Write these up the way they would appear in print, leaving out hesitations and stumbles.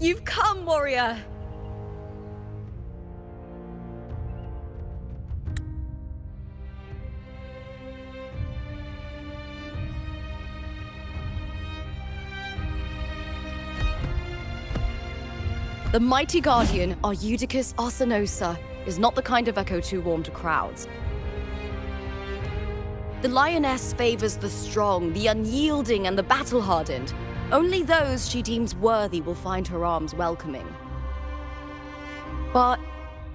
You've come, warrior! The mighty guardian, Arudicus Arsenosa, is not the kind of echo too warm to crowds. The lioness favors the strong, the unyielding, and the battle-hardened. Only those she deems worthy will find her arms welcoming. But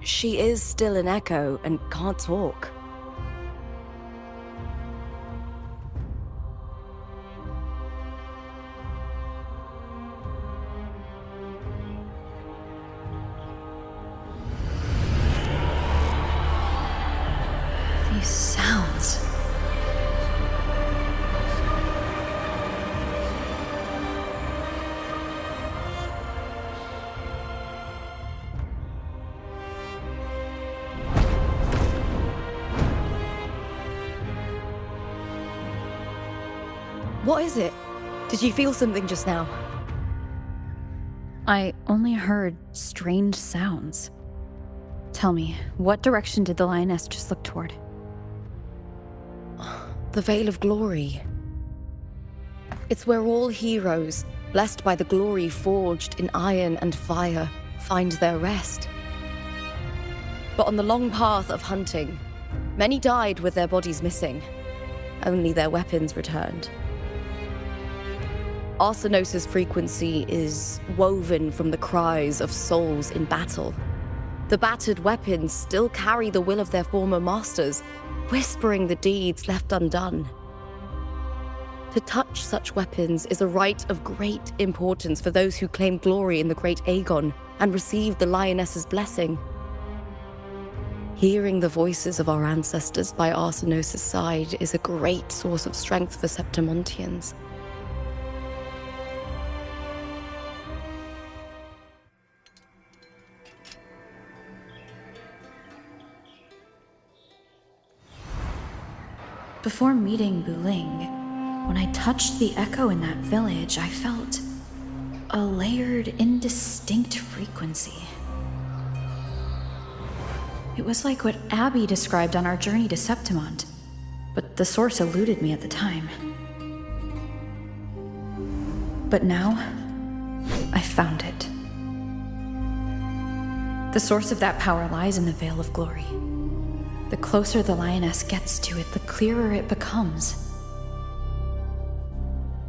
she is still an echo and can't talk. These sounds. What is it? Did you feel something just now? I only heard strange sounds. Tell me, what direction did the lioness just look toward? The Veil of Glory. It's where all heroes, blessed by the glory forged in iron and fire, find their rest. But on the long path of hunting, many died with their bodies missing. Only their weapons returned. Arsenosa's frequency is woven from the cries of souls in battle. The battered weapons still carry the will of their former masters, whispering the deeds left undone. To touch such weapons is a rite of great importance for those who claim glory in the great Aegon and receive the lioness's blessing. Hearing the voices of our ancestors by Arsenosa's side is a great source of strength for Septimontians. Before meeting Buling, when I touched the echo in that village, I felt a layered, indistinct frequency. It was like what Abby described on our journey to Septimont, but the source eluded me at the time. But now, I found it. The source of that power lies in the Veil of Glory. The closer the lioness gets to it, the clearer it becomes.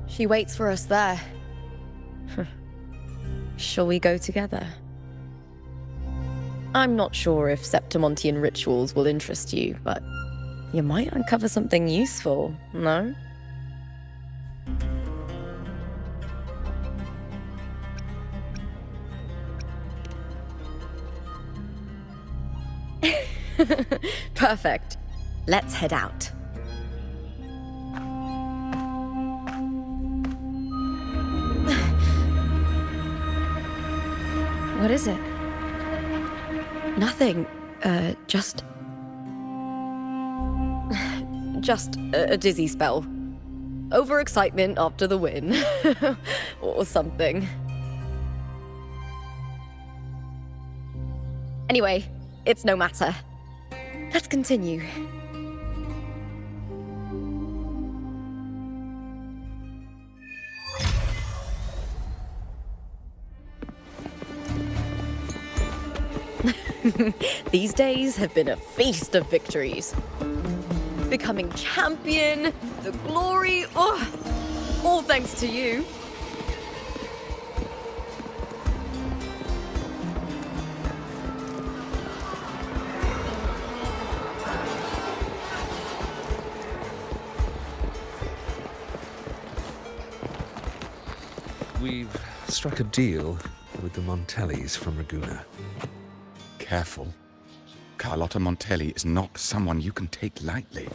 She waits for us there. Shall we go together? I'm not sure if Septimontian rituals will interest you, but you might uncover something useful, no? Perfect. Let's head out. What is it? Nothing. Just a dizzy spell. Overexcitement after the win. Or something. Anyway, it's no matter. Let's continue. These days have been a feast of victories. Becoming champion, the glory, all thanks to you. We've struck a deal with the Montellis from Raguna. Careful. Carlotta Montelli is not someone you can take lightly.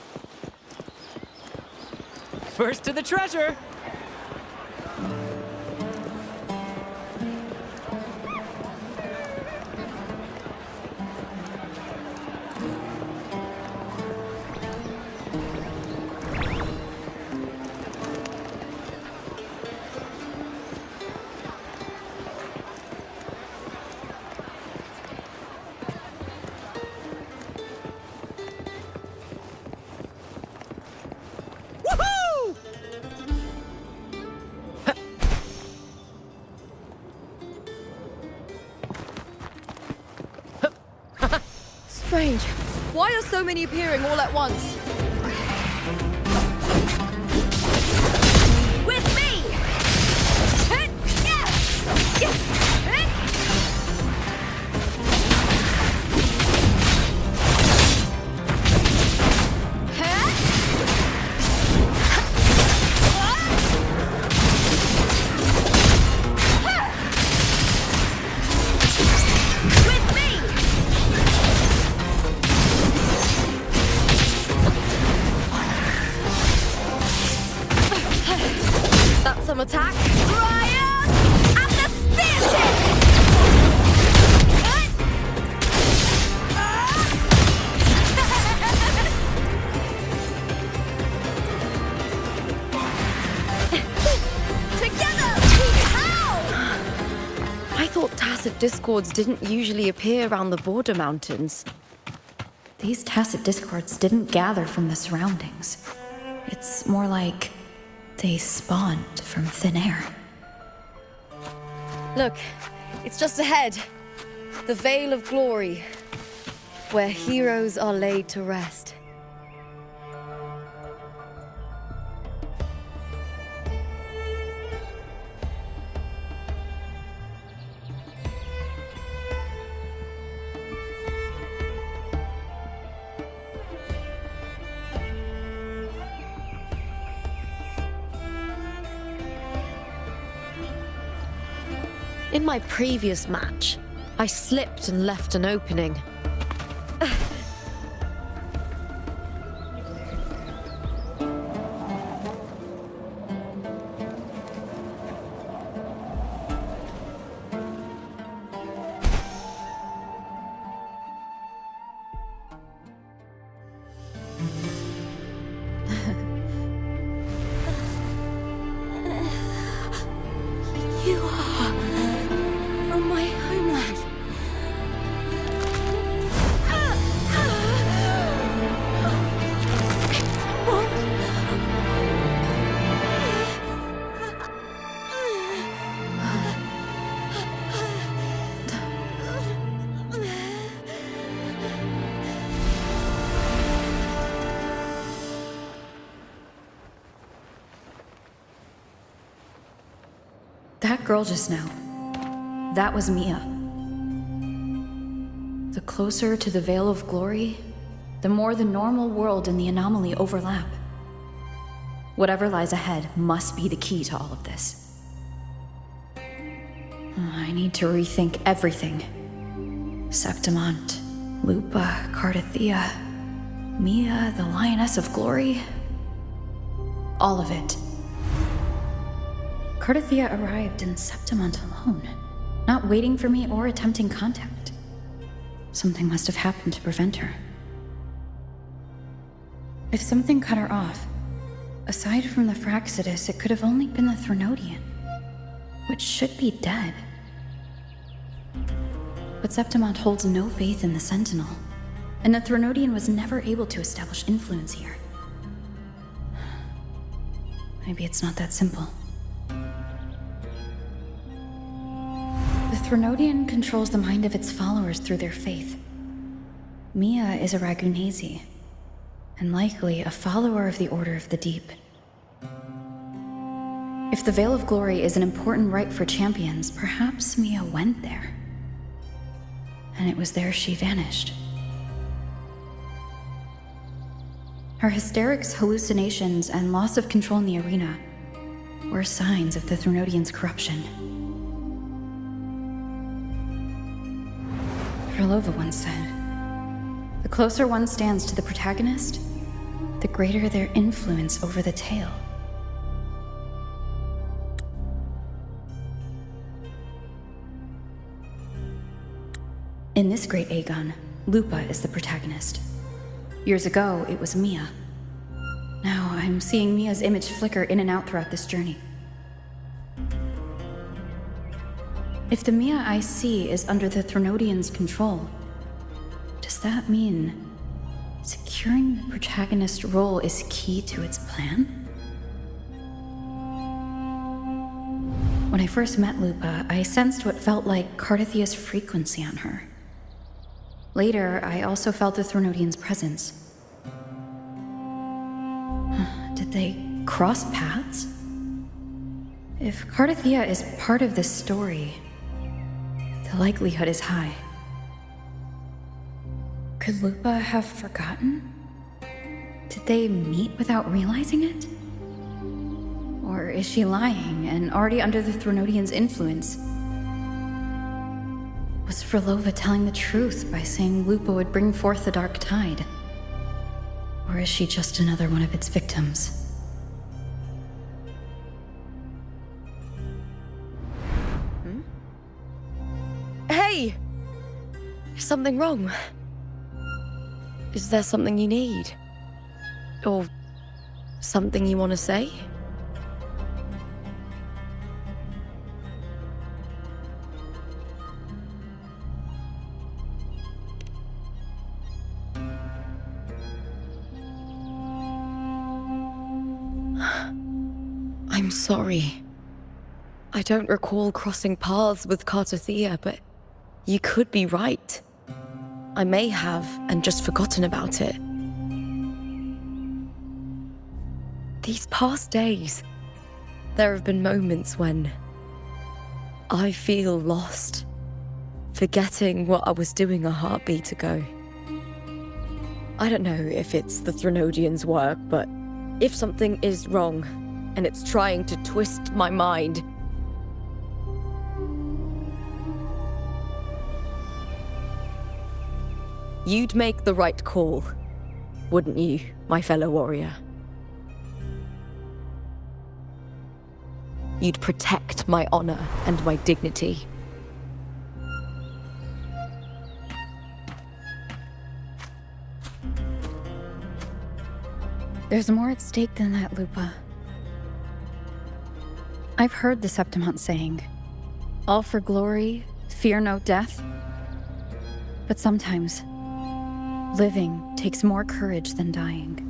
First to the treasure! strange. Why are so many appearing all at once? With me! That's some attack. Ryan! And the spear tip! Together! How? I thought tacit discords didn't usually appear around the border mountains. These tacit discords didn't gather from the surroundings. It's more like they spawned from thin air. Look, it's just ahead. The Veil of Glory, where heroes are laid to rest. In my previous match, I slipped and left an opening. You are from my homeland. That girl just now, that was Mia. The closer to the Veil of Glory, the more the normal world and the anomaly overlap. Whatever lies ahead must be the key to all of this. I need to rethink everything. Septimont, Lupa, Cardathea, Mia, the Lioness of Glory. All of it. Cardathea arrived in Septimont alone, not waiting for me or attempting contact. Something must have happened to prevent her. If something cut her off, aside from the Fraxidus, it could have only been the Threnodian, which should be dead. But Septimont holds no faith in the Sentinel, and the Threnodian was never able to establish influence here. Maybe it's not that simple. The Threnodian controls the mind of its followers through their faith. Mia is a Ragunasi, and likely a follower of the Order of the Deep. If the Veil of Glory is an important rite for champions, perhaps Mia went there. And it was there she vanished. Her hysterics, hallucinations, and loss of control in the arena were signs of the Threnodian's corruption. Krylova once said, "The closer one stands to the protagonist, the greater their influence over the tale." In this great Aegon, Lupa is the protagonist. Years ago, it was Mia. Now I'm seeing Mia's image flicker in and out throughout this journey. If the Mia I see is under the Threnodian's control, does that mean securing the protagonist role is key to its plan? When I first met Lupa, I sensed what felt like Cardathea's frequency on her. Later, I also felt the Threnodian's presence. Did they cross paths? If Cardathia is part of this story, the likelihood is high. Could Lupa have forgotten? Did they meet without realizing it? Or is she lying and already under the Threnodian's influence? Was Frolova telling the truth by saying Lupa would bring forth the Dark Tide? Or is she just another one of its victims? Hey! Is something wrong? Is there something you need? Or something you want to say? I'm sorry. I don't recall crossing paths with Cardathia, but you could be right. I may have, and just forgotten about it. These past days, there have been moments when I feel lost, forgetting what I was doing a heartbeat ago. I don't know if it's the Threnodian's work, but if something is wrong, and it's trying to twist my mind, you'd make the right call, wouldn't you, my fellow warrior? You'd protect my honor and my dignity. There's more at stake than that, Lupa. I've heard the Septimont saying, all for glory, fear no death. But sometimes, living takes more courage than dying.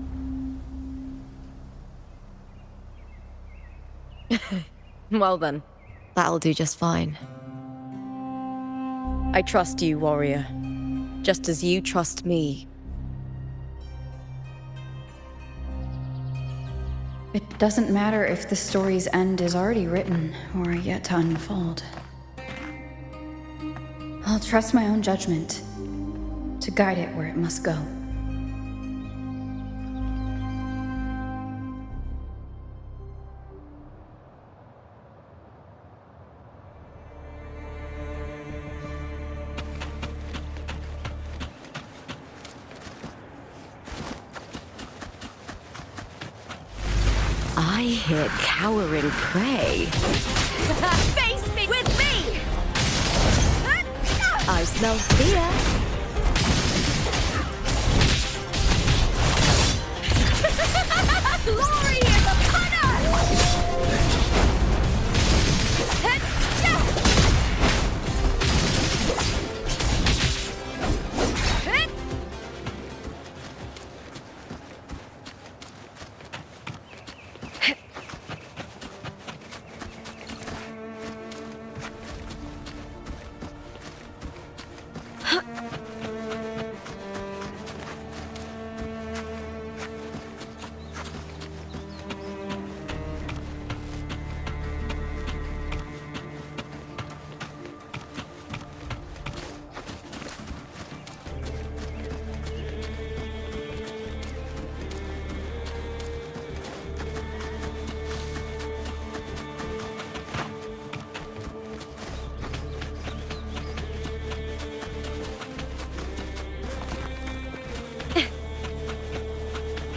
Well then, that'll do just fine. I trust you, warrior, just as you trust me. It doesn't matter if the story's end is already written or yet to unfold. I'll trust my own judgment to guide it where it must go. I hear cowering prey. Face me with me! I smell fear. Glory is upon us!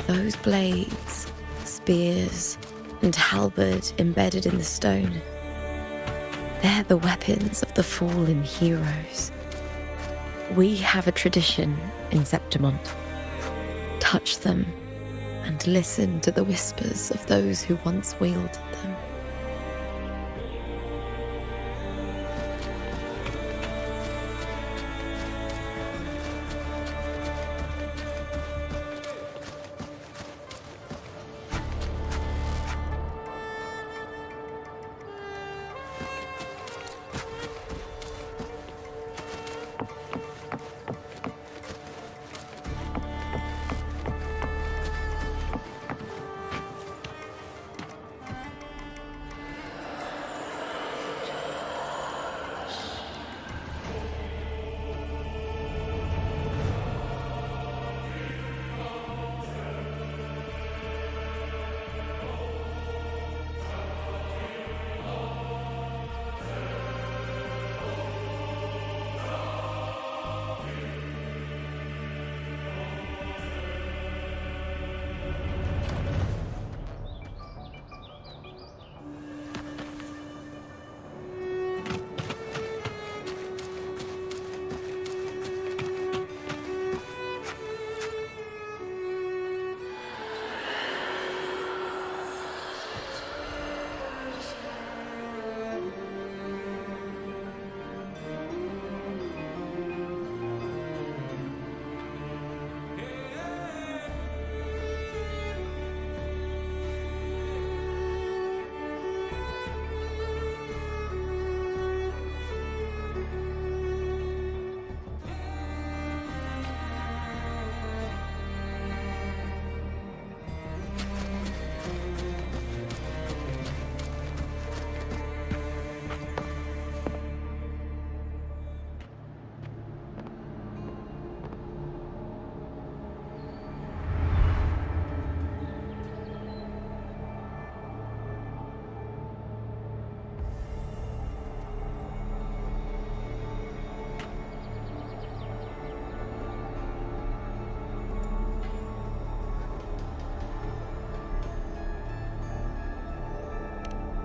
Those blades, spears, and halberd embedded in the stone. They're the weapons of the fallen heroes. We have a tradition in Septimont. Touch them and listen to the whispers of those who once wielded them.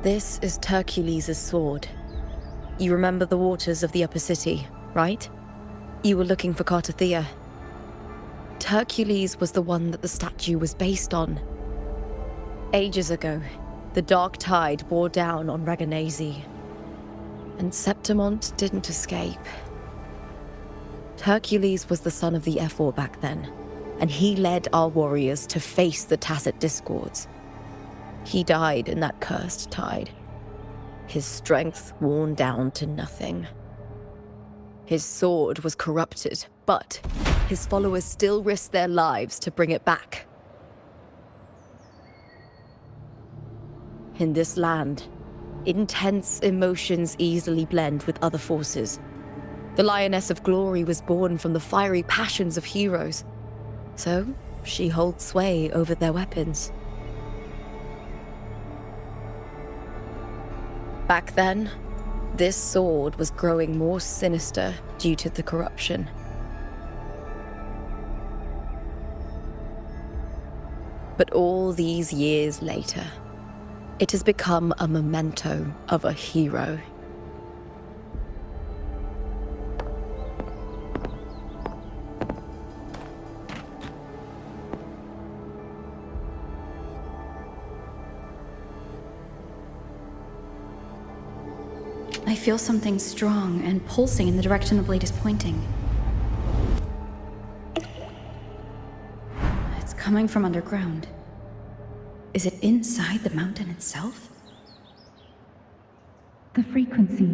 This is Hercules' sword. You remember the waters of the Upper City, right? You were looking for Cartathea. Hercules was the one that the statue was based on. Ages ago, the dark tide bore down on Reganese, and Septimont didn't escape. Hercules was the son of the Ephor back then, and he led our warriors to face the Tacit Discords. He died in that cursed tide, his strength worn down to nothing. His sword was corrupted, but his followers still risked their lives to bring it back. In this land, intense emotions easily blend with other forces. The Lioness of Glory was born from the fiery passions of heroes, so she holds sway over their weapons. Back then, this sword was growing more sinister due to the corruption. But all these years later, it has become a memento of a hero. I feel something strong and pulsing in the direction the blade is pointing. It's coming from underground. Is it inside the mountain itself? The frequency.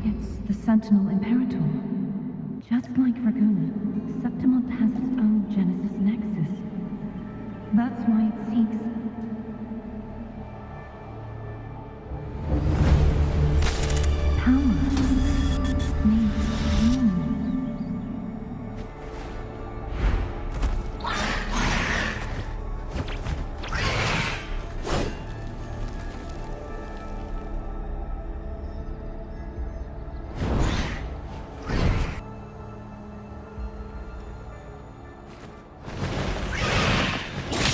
It's the Sentinel Imperator. Just like Raguna, Septimont has its own Genesis Nexus. That's why it seeks... power. Needs meaning.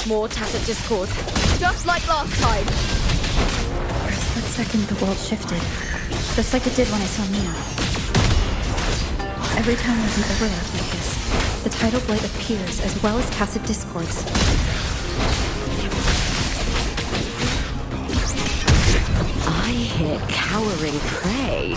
More Tacit Discord, just like last time. For a split second, the world shifted. Just like it did when I saw Mia. Every time there's an overlap like this, the tidal blade appears as well as Tacit Discords. I hear cowering prey.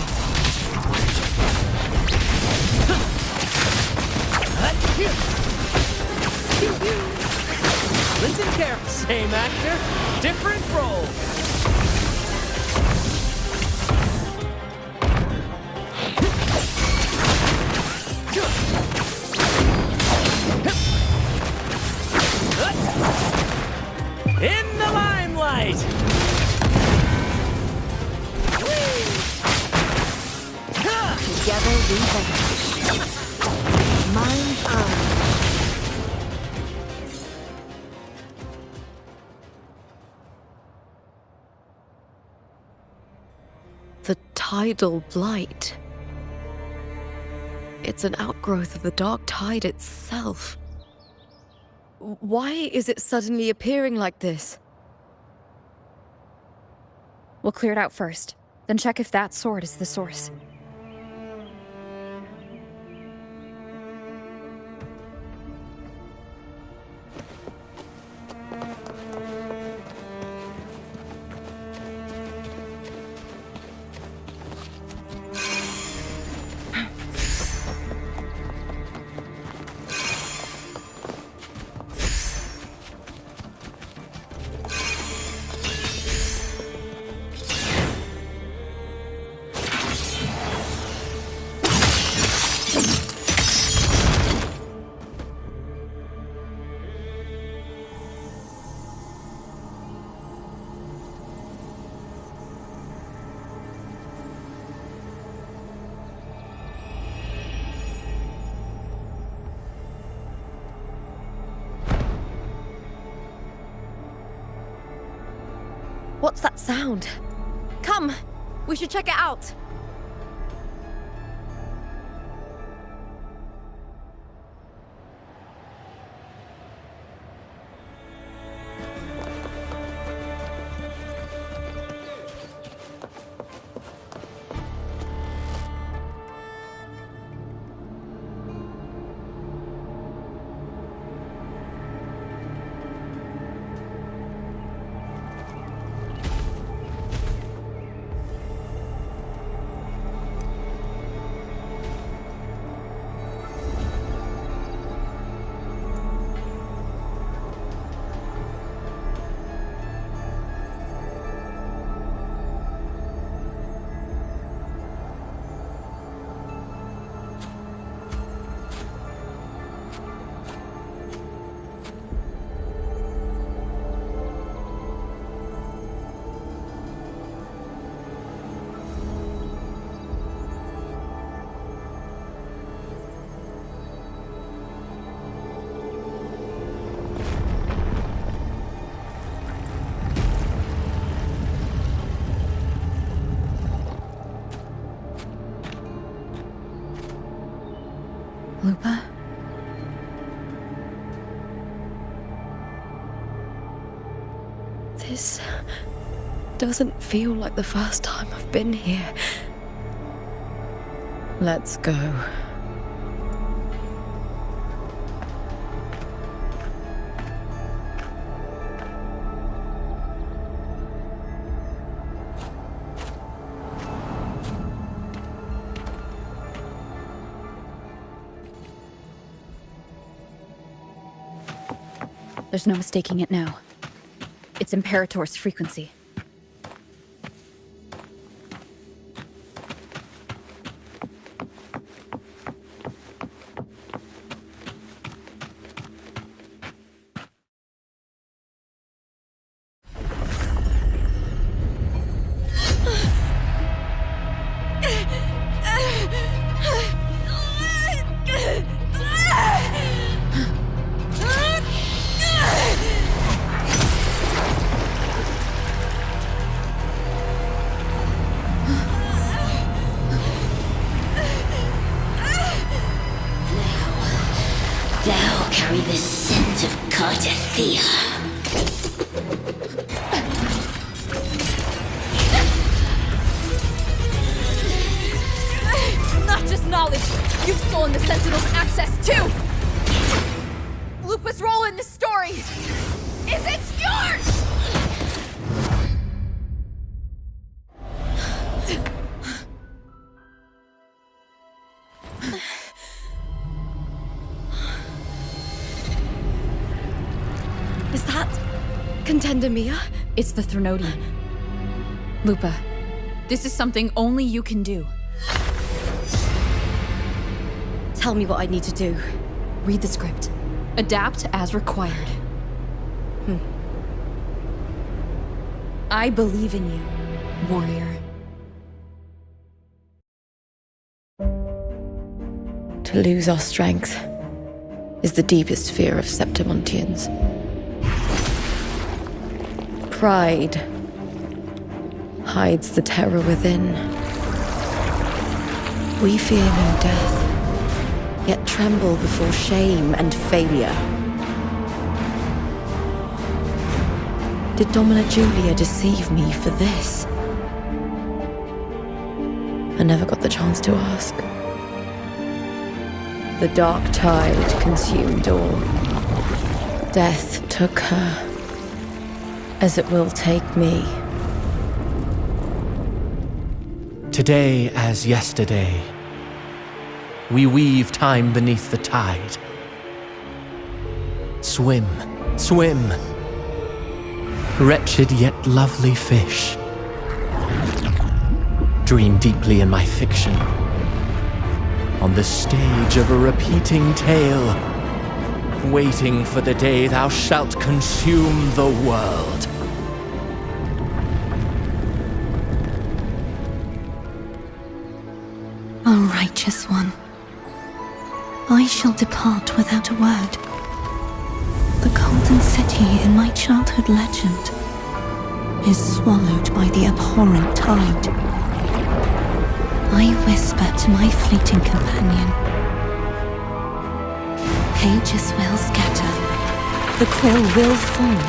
Listen carefully. Same actor, different role. In the limelight. Together we vanquish. Mind's eye. The tidal blight. It's an outgrowth of the dark tide itself. Why is it suddenly appearing like this? We'll clear it out first, then check if that sword is the source. What's that sound? Come, we should check it out. Lupa? This doesn't feel like the first time I've been here. Let's go. There's no mistaking it now. It's Imperator's frequency. Thou carry the scent of Cardathea. Not just knowledge! You've stolen the Sentinel's access too! Lupa's role in this story isn't yours! Is that Contender Mia? It's the Threnodian. Lupa, this is something only you can do. Tell me what I need to do. Read the script. Adapt as required. I believe in you, warrior. To lose our strength is the deepest fear of Septimontians. Pride hides the terror within. We fear no death, yet tremble before shame and failure. Did Domina Julia deceive me for this? I never got the chance to ask. The dark tide consumed all. Death took her, as it will take me. Today as yesterday, we weave time beneath the tide. Swim, swim, wretched yet lovely fish. Dream deeply in my fiction, on the stage of a repeating tale, waiting for the day thou shalt consume the world. O righteous one, I shall depart without a word. The golden city in my childhood legend is swallowed by the abhorrent tide. I whisper to my fleeting companion. Pages will scatter, the quill will fall.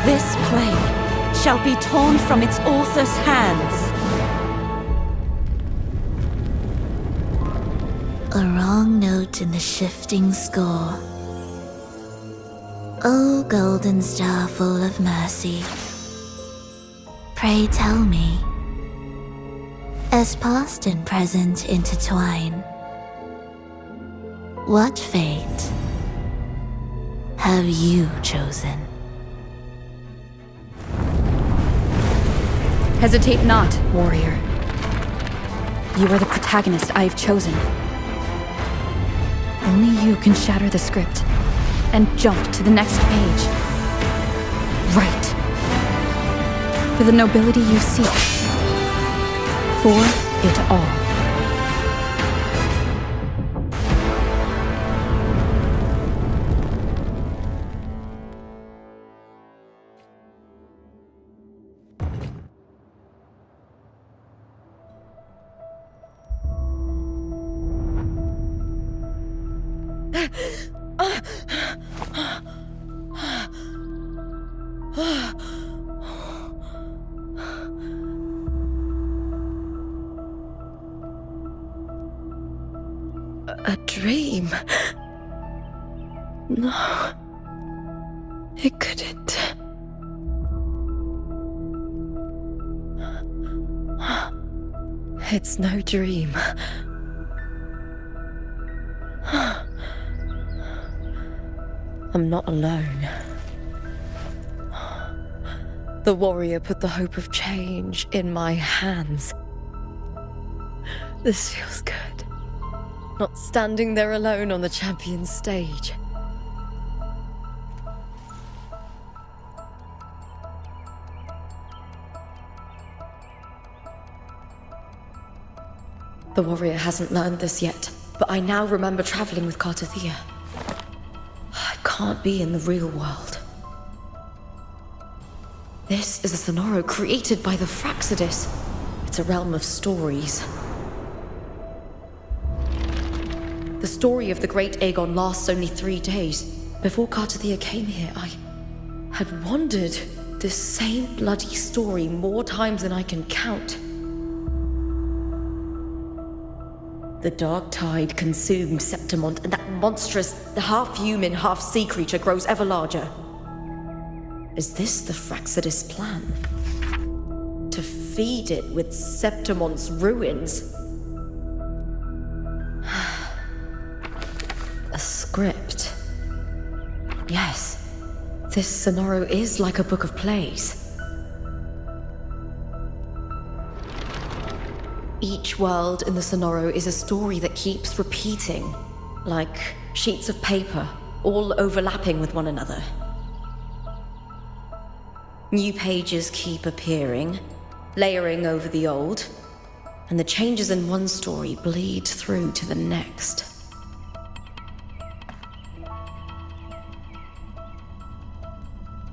This play shall be torn from its author's hands. A wrong note in the shifting score. O golden star full of mercy, pray tell me, as past and present intertwine, what fate have you chosen? Hesitate not, warrior. You are the protagonist I have chosen. Only you can shatter the script and jump to the next page. Right. For the nobility you seek. For it all. A dream? No. It couldn't. It's no dream. I'm not alone. The warrior put the hope of change in my hands. This feels good. Not standing there alone on the champion's stage. The warrior hasn't learned this yet, but I now remember traveling with Cartathea. I can't be in the real world. This is a Sonoro created by the Fraxidus. It's a realm of stories. The story of the Great Aegon lasts only 3 days. Before Cartathea came here, I had wandered this same bloody story more times than I can count. The dark tide consumed Septimont, and that monstrous, half-human, half-sea creature grows ever larger. Is this the Fraxidus plan? To feed it with Septimont's ruins? A script. Yes, this Sonoro is like a book of plays. Each world in the Sonoro is a story that keeps repeating, like sheets of paper, all overlapping with one another. New pages keep appearing, layering over the old, and the changes in one story bleed through to the next.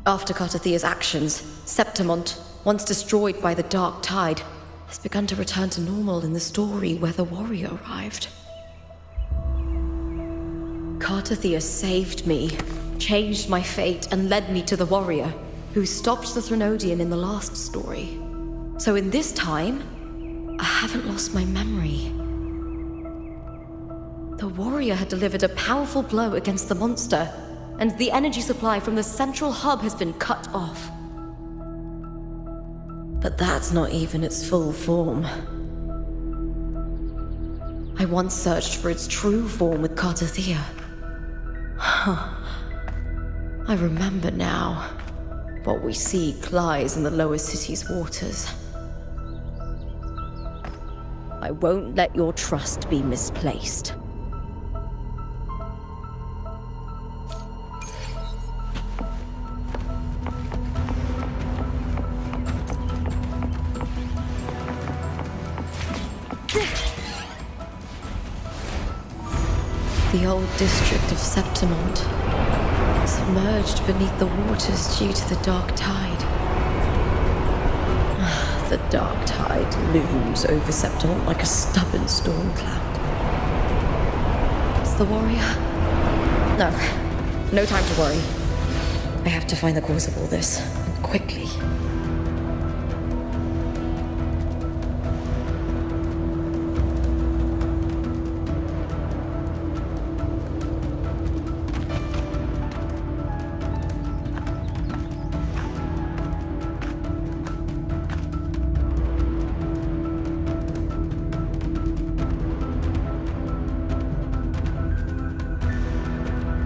After Cartathea's actions, Septimont, once destroyed by the dark tide, has begun to return to normal in the story where the warrior arrived. Cartathea saved me, changed my fate, and led me to the warrior, who stopped the Threnodian in the last story. So in this time, I haven't lost my memory. The warrior had delivered a powerful blow against the monster, and the energy supply from the central hub has been cut off. But that's not even its full form. I once searched for its true form with Cartathea. I remember now. What we seek lies in the lower city's waters. I won't let your trust be misplaced. The old district of Septimont, submerged beneath the waters due to the dark tide. The dark tide looms over Septimont like a stubborn storm cloud. It's the warrior? No time to worry. I have to find the cause of all this, and quickly.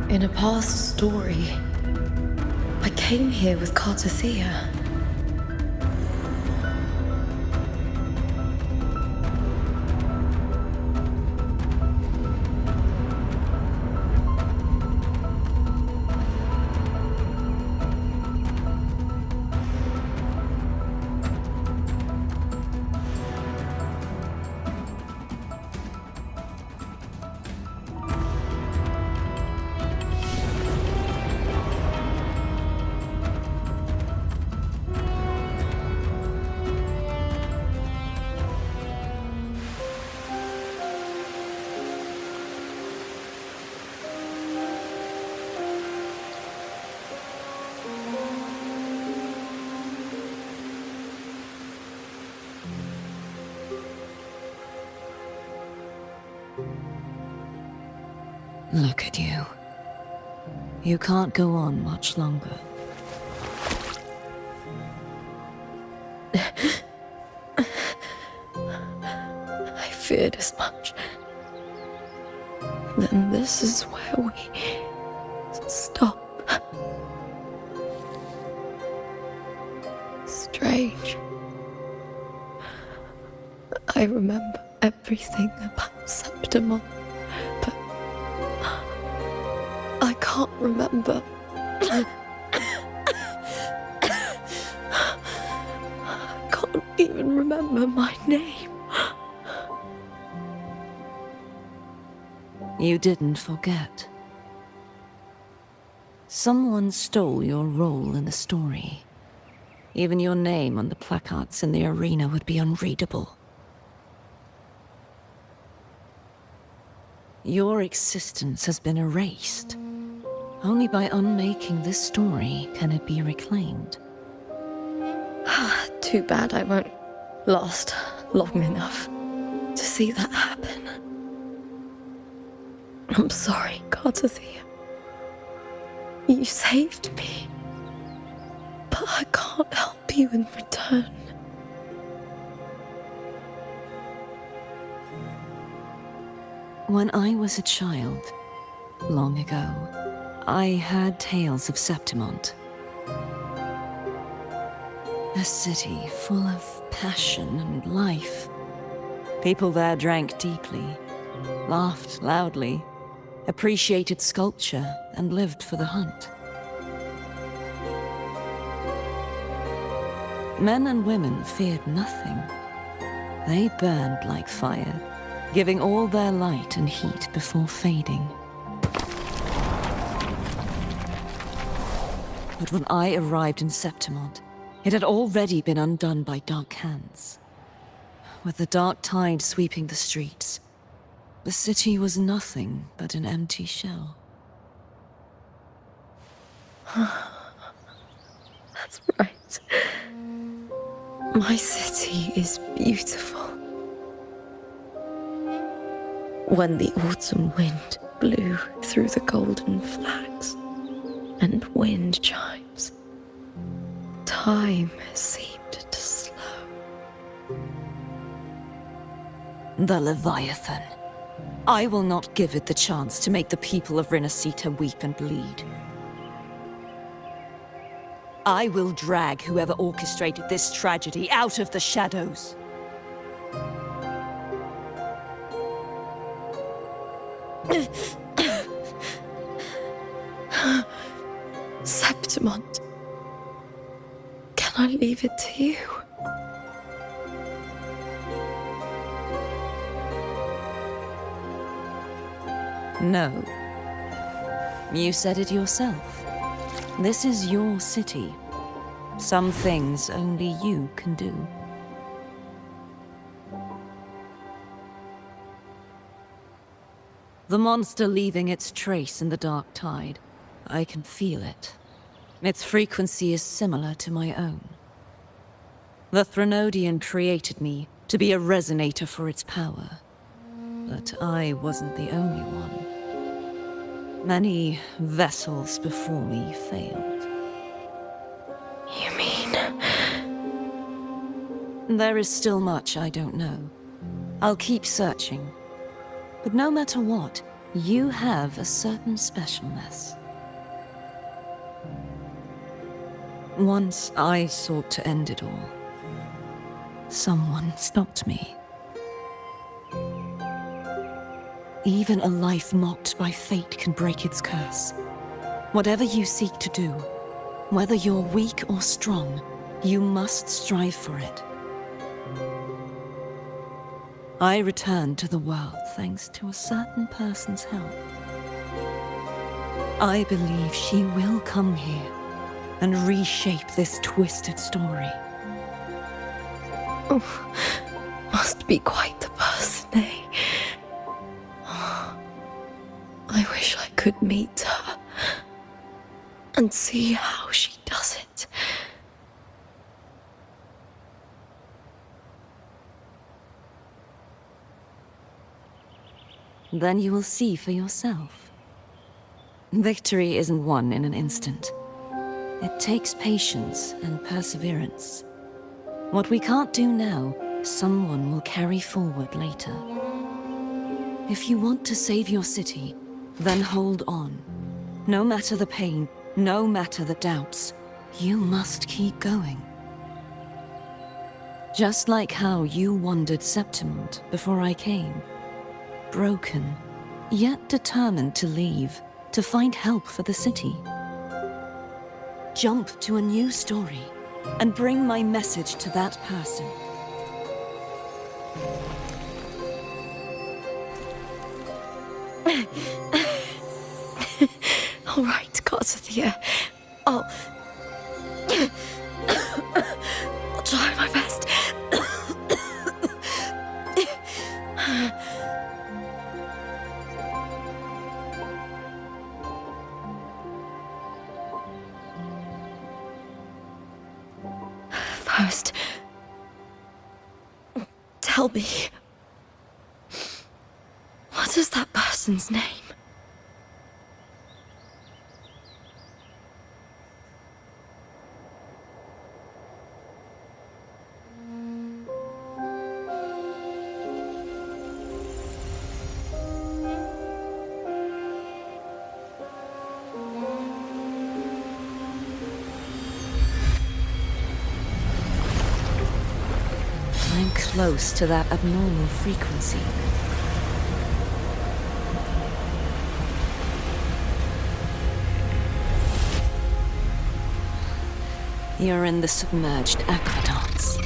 In a past story, I came here with Cartathea. Look at you. You can't go on much longer. I feared as much. Then this is where we stop. Strange. I remember everything about Septimon, but I can't remember. I can't even remember my name. You didn't forget. Someone stole your role in the story. Even your name on the placards in the arena would be unreadable. Your existence has been erased. Only by unmaking this story can it be reclaimed. Too bad I won't last long enough to see that happen. I'm sorry, Cartathea. You saved me. But I can't help you in return. When I was a child, long ago, I heard tales of Septimont. A city full of passion and life. People there drank deeply, laughed loudly, appreciated sculpture, and lived for the hunt. Men and women feared nothing. They burned like fire, giving all their light and heat before fading. But when I arrived in Septimont, it had already been undone by dark hands. With the dark tide sweeping the streets, the city was nothing but an empty shell. That's right. My city is beautiful. When the autumn wind blew through the golden flags and wind chimes, time seemed to slow. The Leviathan. I will not give it the chance to make the people of Rinascita weep and bleed. I will drag whoever orchestrated this tragedy out of the shadows. Septimont, can I leave it to you? No. You said it yourself. This is your city. Some things only you can do. The monster leaving its trace in the dark tide. I can feel it. Its frequency is similar to my own. The Threnodian created me to be a resonator for its power. But I wasn't the only one. Many vessels before me failed. You mean? There is still much I don't know. I'll keep searching. But no matter what, you have a certain specialness. Once I sought to end it all. Someone stopped me. Even a life mocked by fate can break its curse. Whatever you seek to do, whether you're weak or strong, you must strive for it. I returned to the world thanks to a certain person's help. I believe she will come here and reshape this twisted story. Oh, must be quite the person, eh? I wish I could meet her and see how she does it. Then you will see for yourself. Victory isn't won in an instant. It takes patience and perseverance. What we can't do now, someone will carry forward later. If you want to save your city, then hold on. No matter the pain, no matter the doubts, you must keep going. Just like how you wandered Septimont before I came. Broken, yet determined to leave, to find help for the city. Jump to a new story and bring my message to that person. All right, Garcia. I'll try my best. First, tell me, what is that person's name? I'm close to that abnormal frequency. You're in the submerged aqueducts.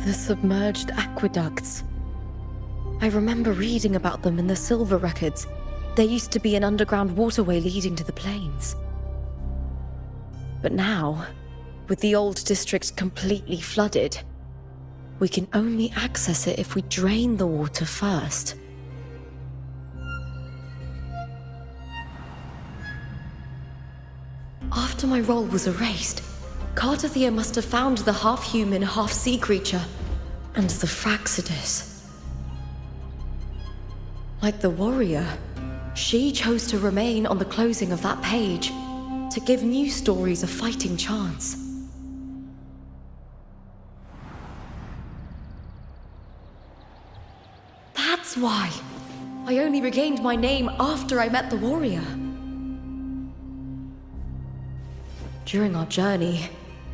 The submerged aqueducts. I remember reading about them in the Silver records. There used to be an underground waterway leading to the plains. But now, with the old district completely flooded, we can only access it if we drain the water first. After my role was erased, Cartathea must have found the half-human, half-sea creature, and the Fraxidus. Like the warrior, she chose to remain on the closing of that page, to give new stories a fighting chance. That's why I only regained my name after I met the warrior. During our journey,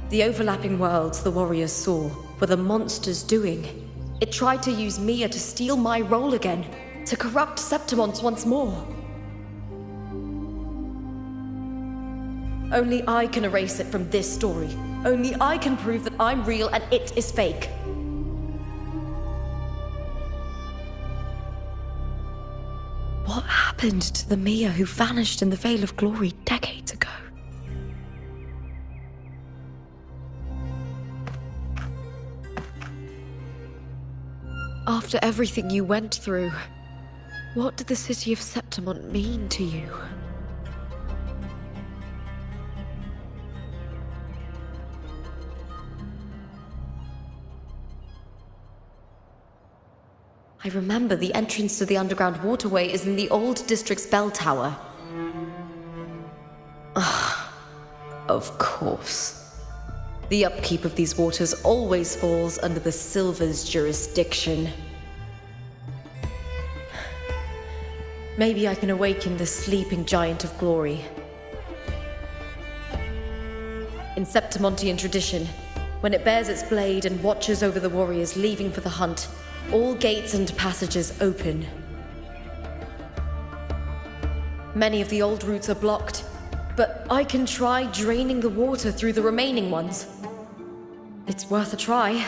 the overlapping worlds the warriors saw were the monsters doing. It tried to use Mia to steal my role again, to corrupt Septimont once more. Only I can erase it from this story. Only I can prove that I'm real and it is fake. What happened to the Mia who vanished in the Veil of Glory decades ago? After everything you went through, what did the city of Septimont mean to you? I remember the entrance to the underground waterway is in the old district's bell tower. Of course. The upkeep of these waters always falls under the Silver's jurisdiction. Maybe I can awaken the sleeping giant of glory. In Septimontian tradition, when it bears its blade and watches over the warriors leaving for the hunt, all gates and passages open. Many of the old routes are blocked, but I can try draining the water through the remaining ones. It's worth a try.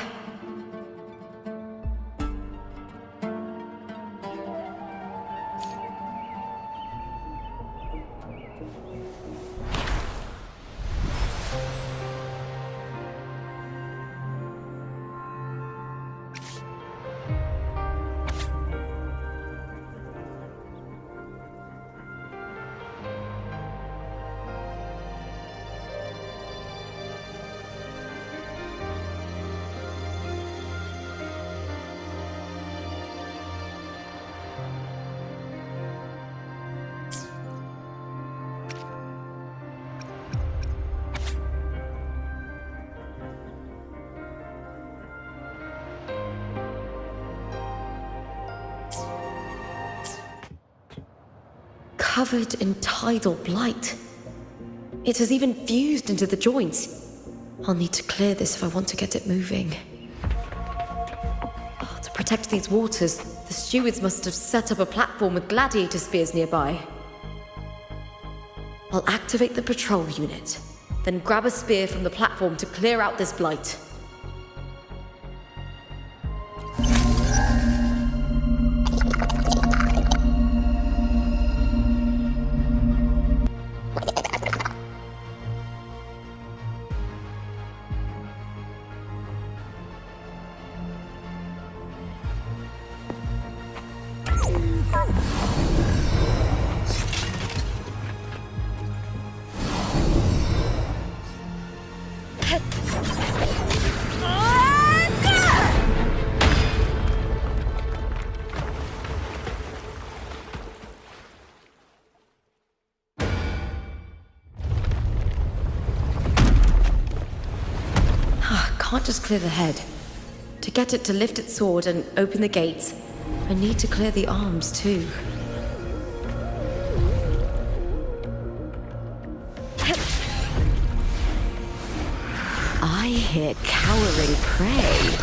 covered in tidal blight. It has even fused into the joints. I'll need to clear this if I want to get it moving. To protect these waters, the stewards must have set up a platform with gladiator spears nearby. I'll activate the patrol unit, then grab a spear from the platform to clear out this blight. Can't just clear the head. To get it to lift its sword and open the gates, I need to clear the arms too. I hear cowering prey.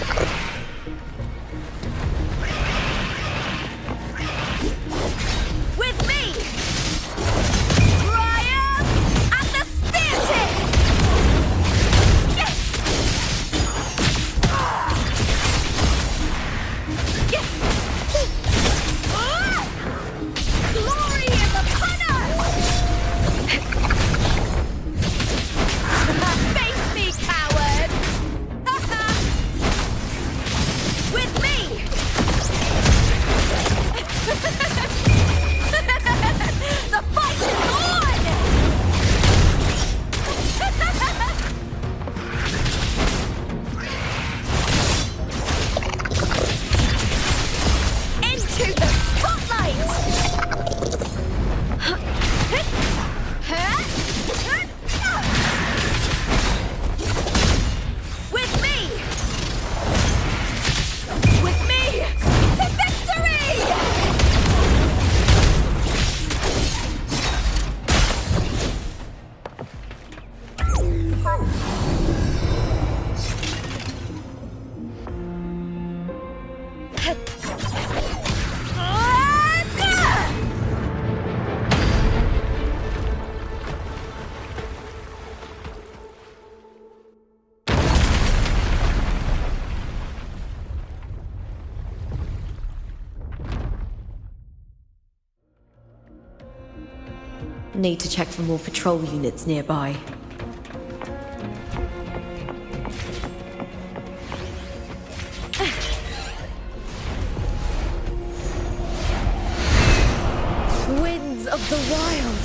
Need to check for more patrol units nearby. Winds of the Wild!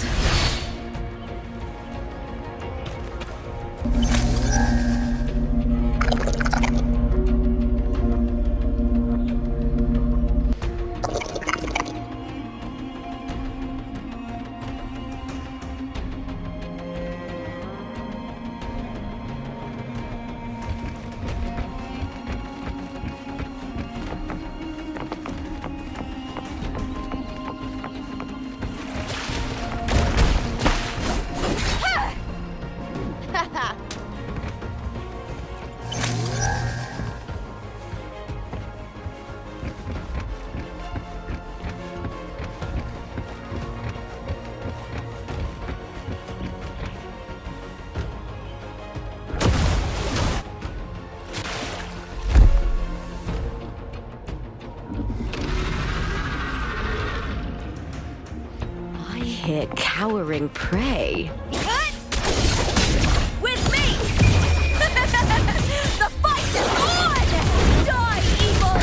Hear cowering prey. With me! The fight is on! Die, evil!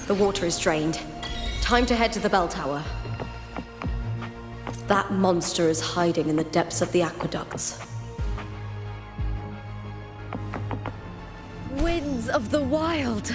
The water is drained. Time to head to the bell tower. That monster is hiding in the depths of the aqueducts. Winds of the wild!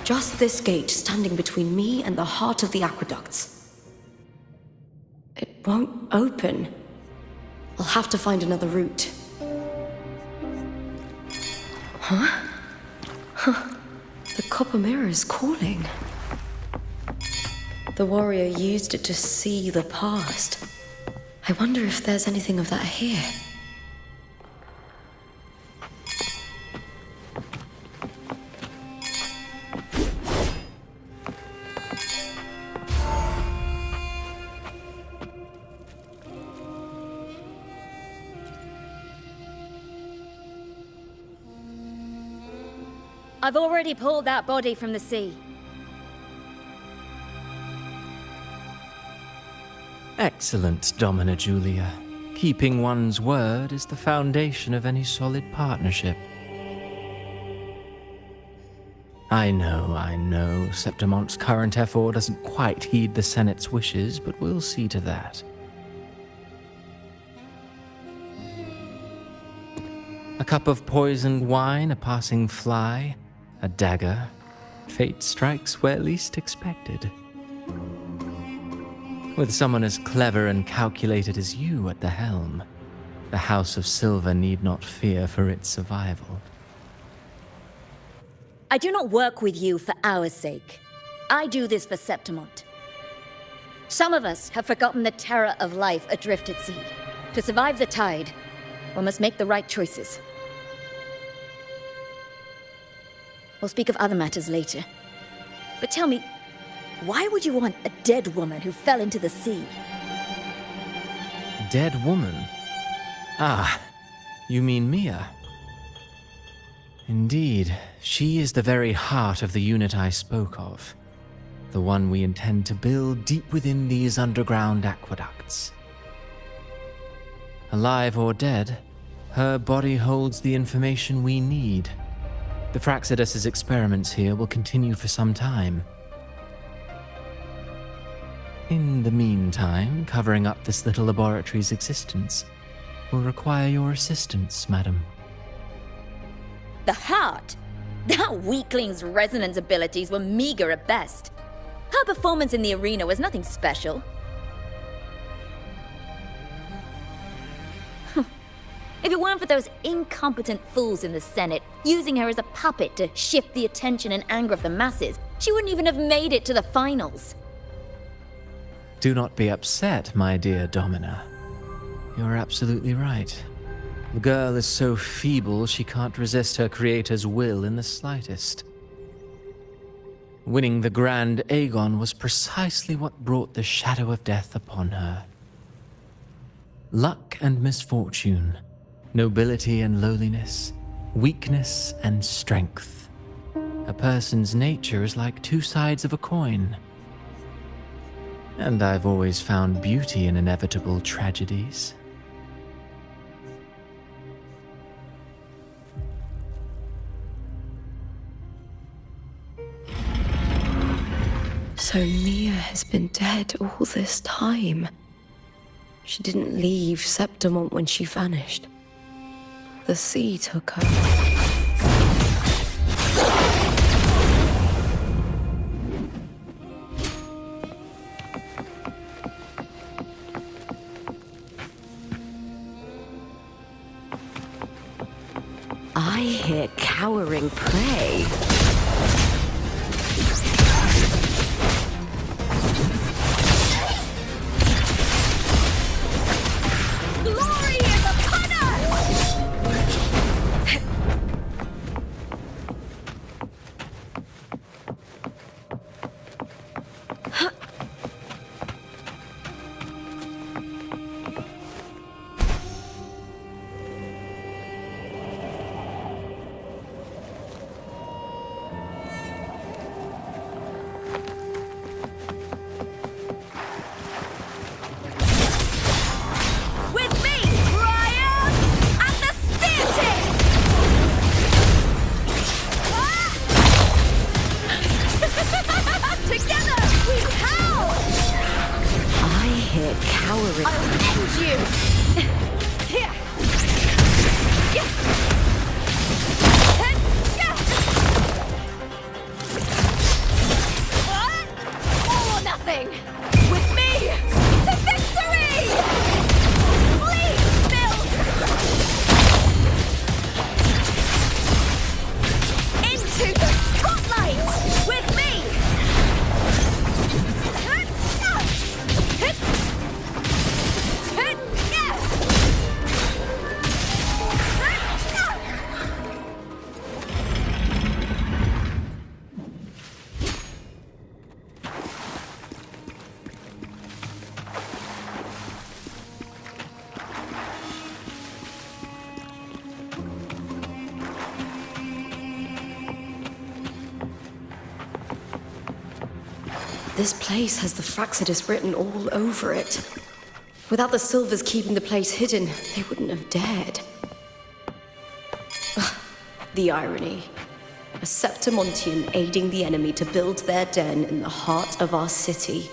Just this gate standing between me and the heart of the aqueducts. It won't open. I'll have to find another route. Huh? The copper mirror is calling. The warrior used it to see the past. I wonder if there's anything of that here. I've already pulled that body from the sea. Excellent, Domina Julia. Keeping one's word is the foundation of any solid partnership. I know, Septimonte's current effort doesn't quite heed the Senate's wishes, but we'll see to that. A cup of poisoned wine, a passing fly, a dagger. Fate strikes where least expected. With someone as clever and calculated as you at the helm, the House of Silver need not fear for its survival. I do not work with you for our sake. I do this for Septimont. Some of us have forgotten the terror of life adrift at sea. To survive the tide, one must make the right choices. We'll speak of other matters later. But tell me, why would you want a dead woman who fell into the sea? Dead woman? Ah, you mean Mia? Indeed, she is the very heart of the unit I spoke of. The one we intend to build deep within these underground aqueducts. Alive or dead, her body holds the information we need. The Fraxidus's experiments here will continue for some time. In the meantime, covering up this little laboratory's existence will require your assistance, madam. The heart? That weakling's resonance abilities were meager at best. Her performance in the arena was nothing special. If it weren't for those incompetent fools in the Senate using her as a puppet to shift the attention and anger of the masses, she wouldn't even have made it to the finals. Do not be upset, my dear Domina. You're absolutely right. The girl is so feeble she can't resist her creator's will in the slightest. Winning the Grand Aegon was precisely what brought the shadow of death upon her. Luck and misfortune, nobility and lowliness, weakness and strength. A person's nature is like two sides of a coin. And I've always found beauty in inevitable tragedies. So Mia has been dead all this time. She didn't leave Septimont when she vanished. The sea took her. I hear cowering prey. Glory is upon us! This place has the Fraxidus written all over it. Without the Silvers keeping the place hidden, they wouldn't have dared. Ugh, the irony. A Septimontian aiding the enemy to build their den in the heart of our city.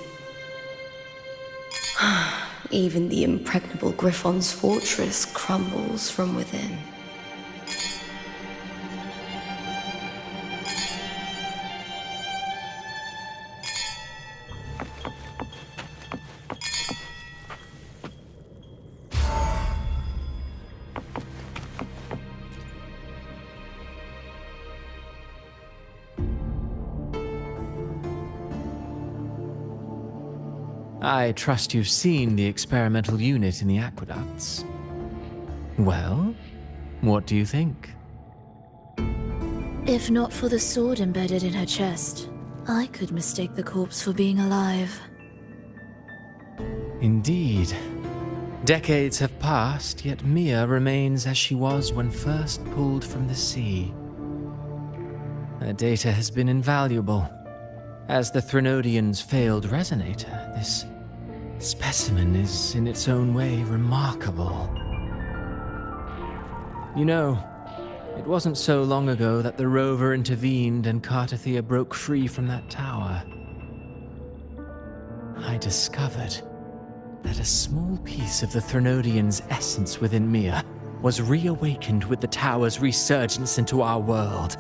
Even the impregnable Griffon's fortress crumbles from within. I trust you've seen the experimental unit in the aqueducts. Well, what do you think? If not for the sword embedded in her chest, I could mistake the corpse for being alive. Indeed. Decades have passed, yet Mia remains as she was when first pulled from the sea. Her data has been invaluable. As the Threnodian's failed resonator, this specimen is in its own way remarkable. You know, it wasn't so long ago that the rover intervened and Cartathea broke free from that tower. I discovered that a small piece of the Threnodian's essence within Mia was reawakened with the tower's resurgence into our world.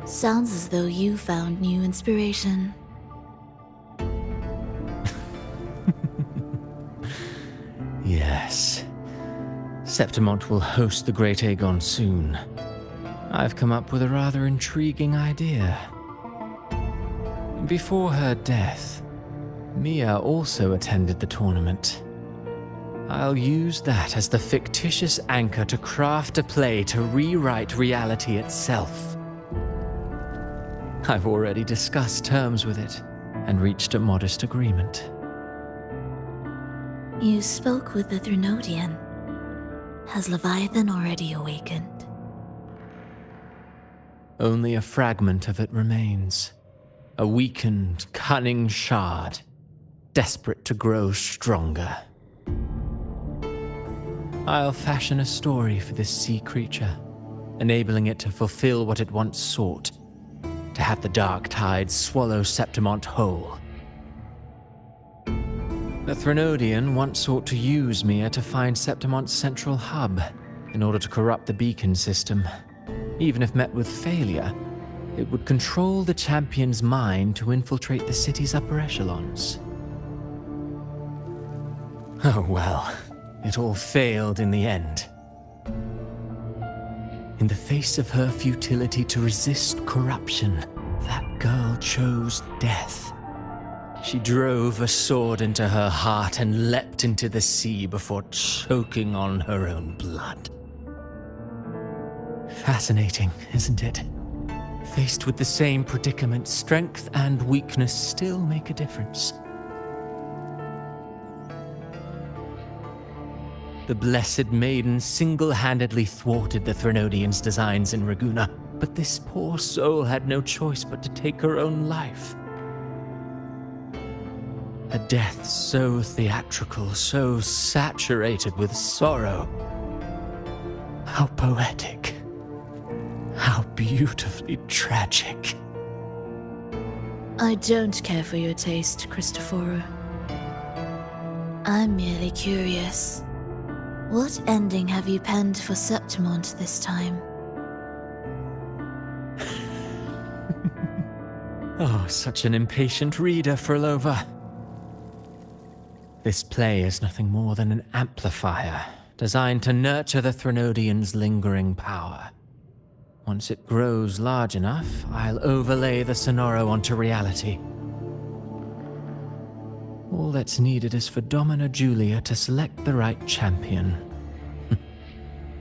Sounds as though you found new inspiration. Yes. Septimont will host the Great Aegon soon. I've come up with a rather intriguing idea. Before her death, Mia also attended the tournament. I'll use that as the fictitious anchor to craft a play to rewrite reality itself. I've already discussed terms with it and reached a modest agreement. You spoke with the Threnodian. Has Leviathan already awakened? Only a fragment of it remains. A weakened, cunning shard, desperate to grow stronger. I'll fashion a story for this sea creature, enabling it to fulfill what it once sought, to have the dark tide swallow Septimont whole. The Threnodian once sought to use Mia to find Septimont's central hub in order to corrupt the beacon system. Even if met with failure, it would control the champion's mind to infiltrate the city's upper echelons. Oh well, it all failed in the end. In the face of her futility to resist corruption, that girl chose death. She drove a sword into her heart and leapt into the sea before choking on her own blood. Fascinating, isn't it? Faced with the same predicament, strength and weakness still make a difference. The Blessed Maiden single-handedly thwarted the Threnodian's designs in Raguna, but this poor soul had no choice but to take her own life. A death so theatrical, so saturated with sorrow. How poetic. How beautifully tragic. I don't care for your taste, Cristoforo. I'm merely curious. What ending have you penned for Septimont this time? Oh, such an impatient reader, Frolova. This play is nothing more than an amplifier, designed to nurture the Threnodian's lingering power. Once it grows large enough, I'll overlay the Sonoro onto reality. All that's needed is for Domina Julia to select the right champion.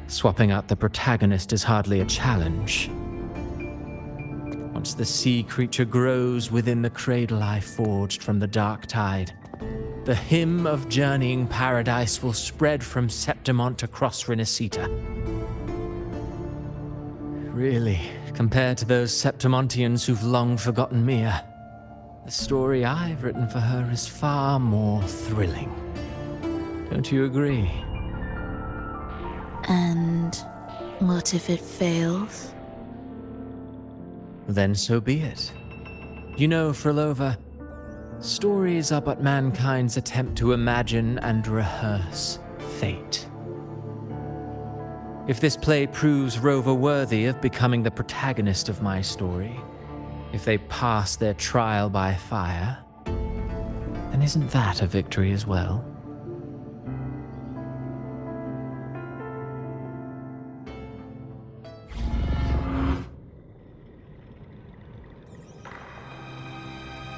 Swapping out the protagonist is hardly a challenge. Once the sea creature grows within the cradle I forged from the dark tide, the hymn of journeying paradise will spread from Septimont across Renacita. Really, compared to those Septimontians who've long forgotten Mia, the story I've written for her is far more thrilling. Don't you agree? And what if it fails? Then so be it. You know, Frolova, stories are but mankind's attempt to imagine and rehearse fate. If this play proves Rover worthy of becoming the protagonist of my story, if they pass their trial by fire, then isn't that a victory as well?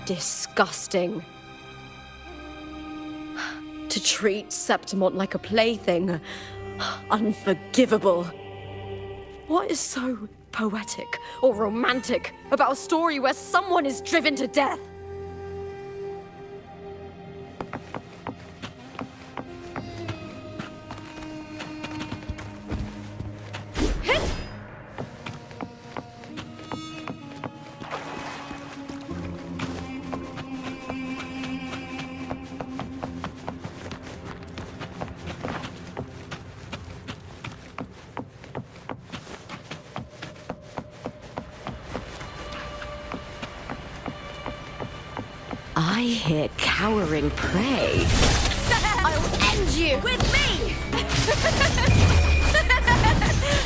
Disgusting. To treat Septimont like a plaything. Unforgivable. What is so poetic or romantic about a story where someone is driven to death? I hear cowering prey. I'll end you with me!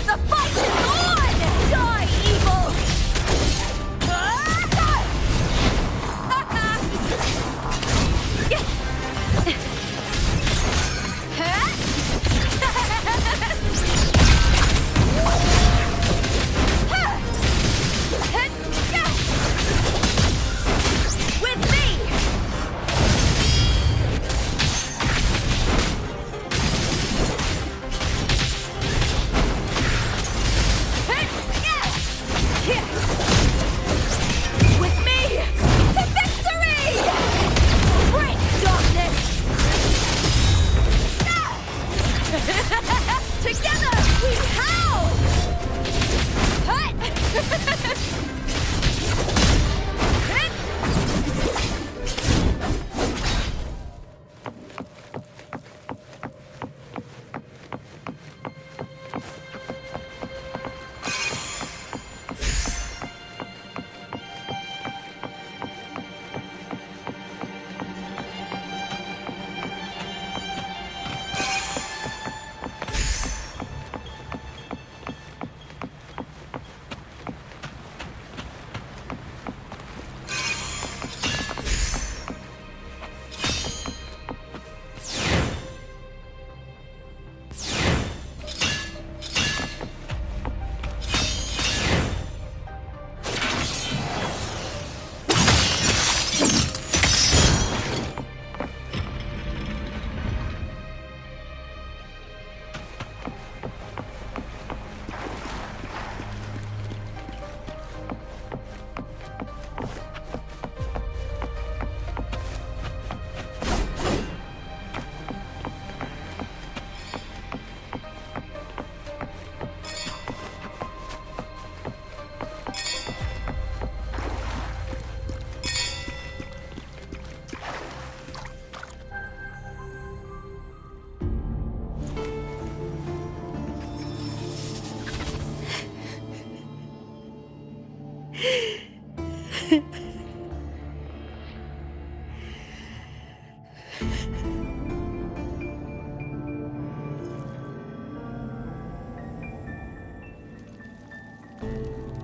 The fight is on! Die, evil! With me! With me to victory! Break darkness! Together we howl!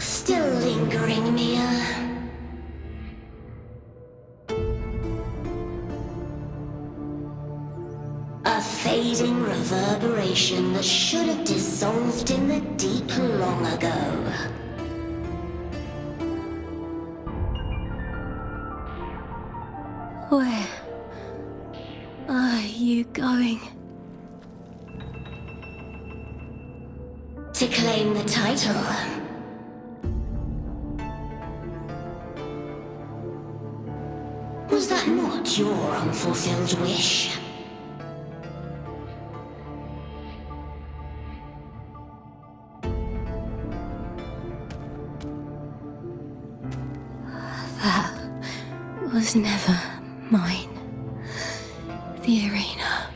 Still lingering, Mia. A fading reverberation that should have dissolved in the deep long ago. Where are you going? To claim the title. Was that not your unfulfilled wish? That was never mine. The arena.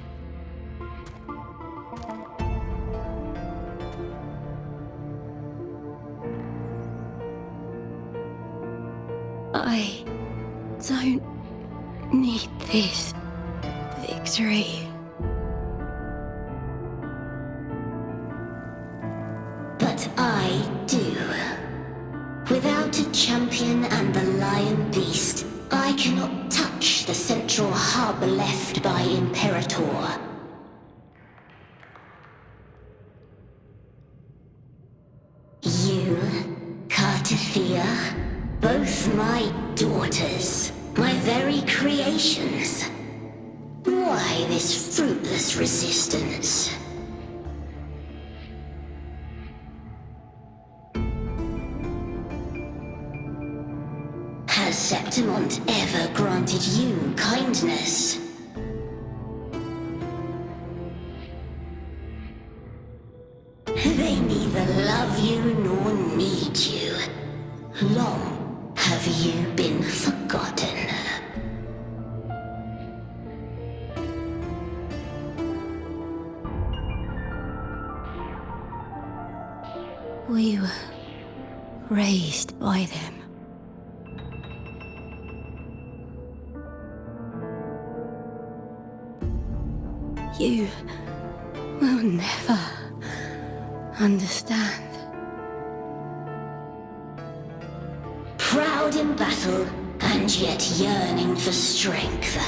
I don't need this victory. But I do. Without a champion and the lion beast, I cannot touch the central hub left by Imperator. You, Cartithia, both my daughters, my very creations. Why this fruitless resistance? Has Septimont ever granted you kindness? They neither love you nor need you. Long have you been forgotten. We were raised by them. You will never understand. Proud in battle, and yet yearning for strength.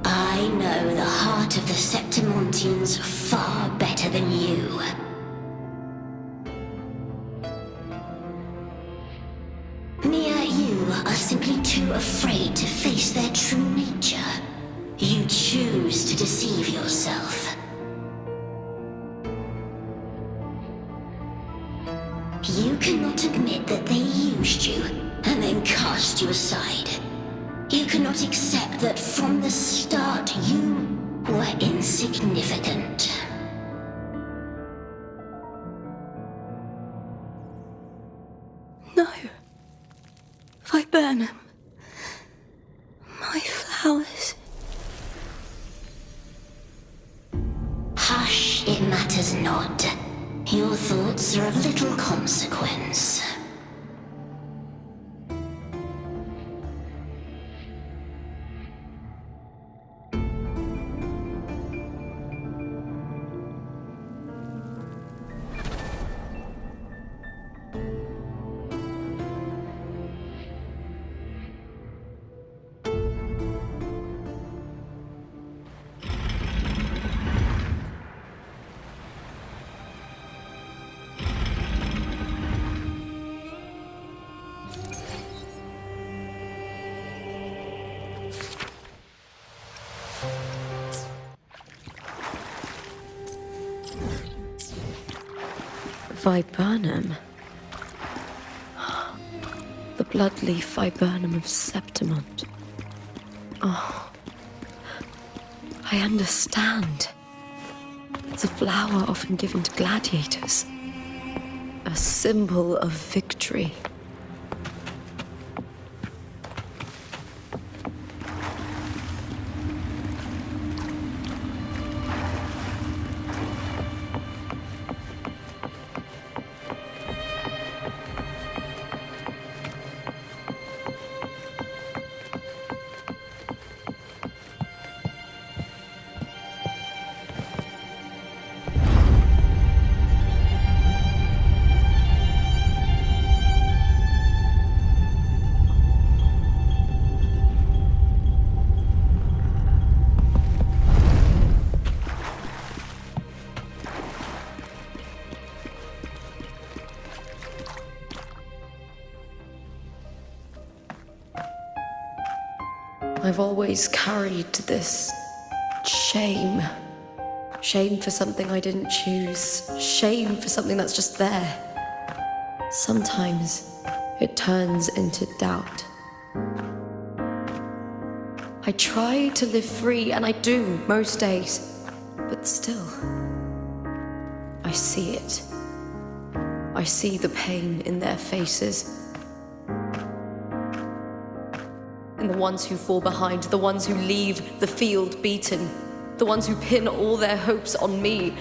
I know the heart of the Septimontians far better than you. Mia, you are simply too afraid to face their true nature. You choose to deceive yourself. You cannot admit that they used you and then cast you aside. You cannot accept that from the start you were insignificant. No. Viburnum. My flowers. Hush, it matters not. Your thoughts are of little consequence. Viburnum. The bloodleaf viburnum of Septimont. Oh. I understand. It's a flower often given to gladiators. A symbol of victory. I've always carried this shame. Shame for something I didn't choose. Shame for something that's just there. Sometimes it turns into doubt. I try to live free, and I do most days. But still, I see it. I see the pain in their faces. And the ones who fall behind, the ones who leave the field beaten, the ones who pin all their hopes on me.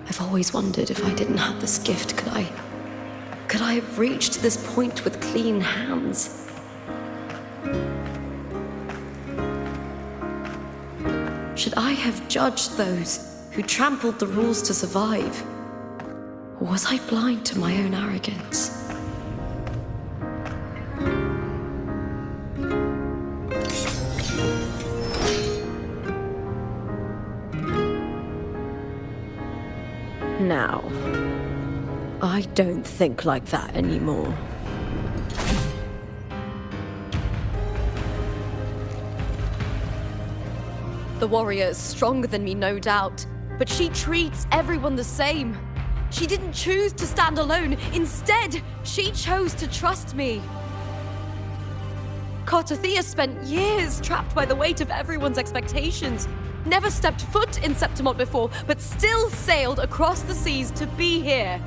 I've always wondered if I didn't have this gift, could I have reached this point with clean hands? Should I have judged those who trampled the rules to survive? Or was I blind to my own arrogance? Now, I don't think like that anymore. The warrior is stronger than me, no doubt, but she treats everyone the same. She didn't choose to stand alone. Instead, she chose to trust me. Cartothea spent years trapped by the weight of everyone's expectations. Never stepped foot in Septimont before, but still sailed across the seas to be here.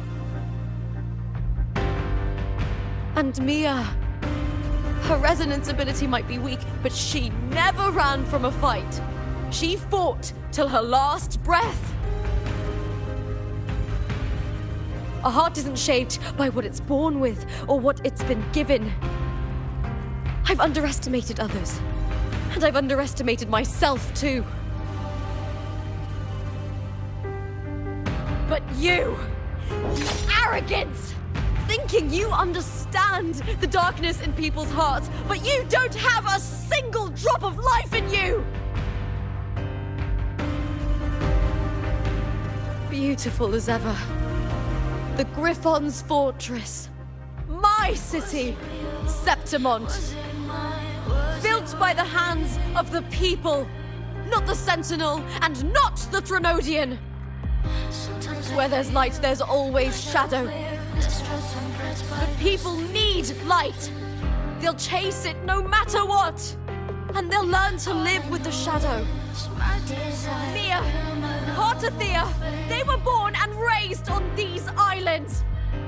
And Mia, her resonance ability might be weak, but she never ran from a fight. She fought till her last breath. A heart isn't shaped by what it's born with or what it's been given. I've underestimated others, And I've underestimated myself, too. But you arrogance! Thinking you understand the darkness in people's hearts, but you don't have a single drop of life in you! Beautiful as ever. The Griffon's fortress. My city, Septimont. Built by the hands of the people. Not the Sentinel, and not the Threnodian. Where there's light, there's always shadow. But people need light. They'll chase it no matter what. And they'll learn to live with the shadow. Mia, Cartathea, they were born and raised on these islands.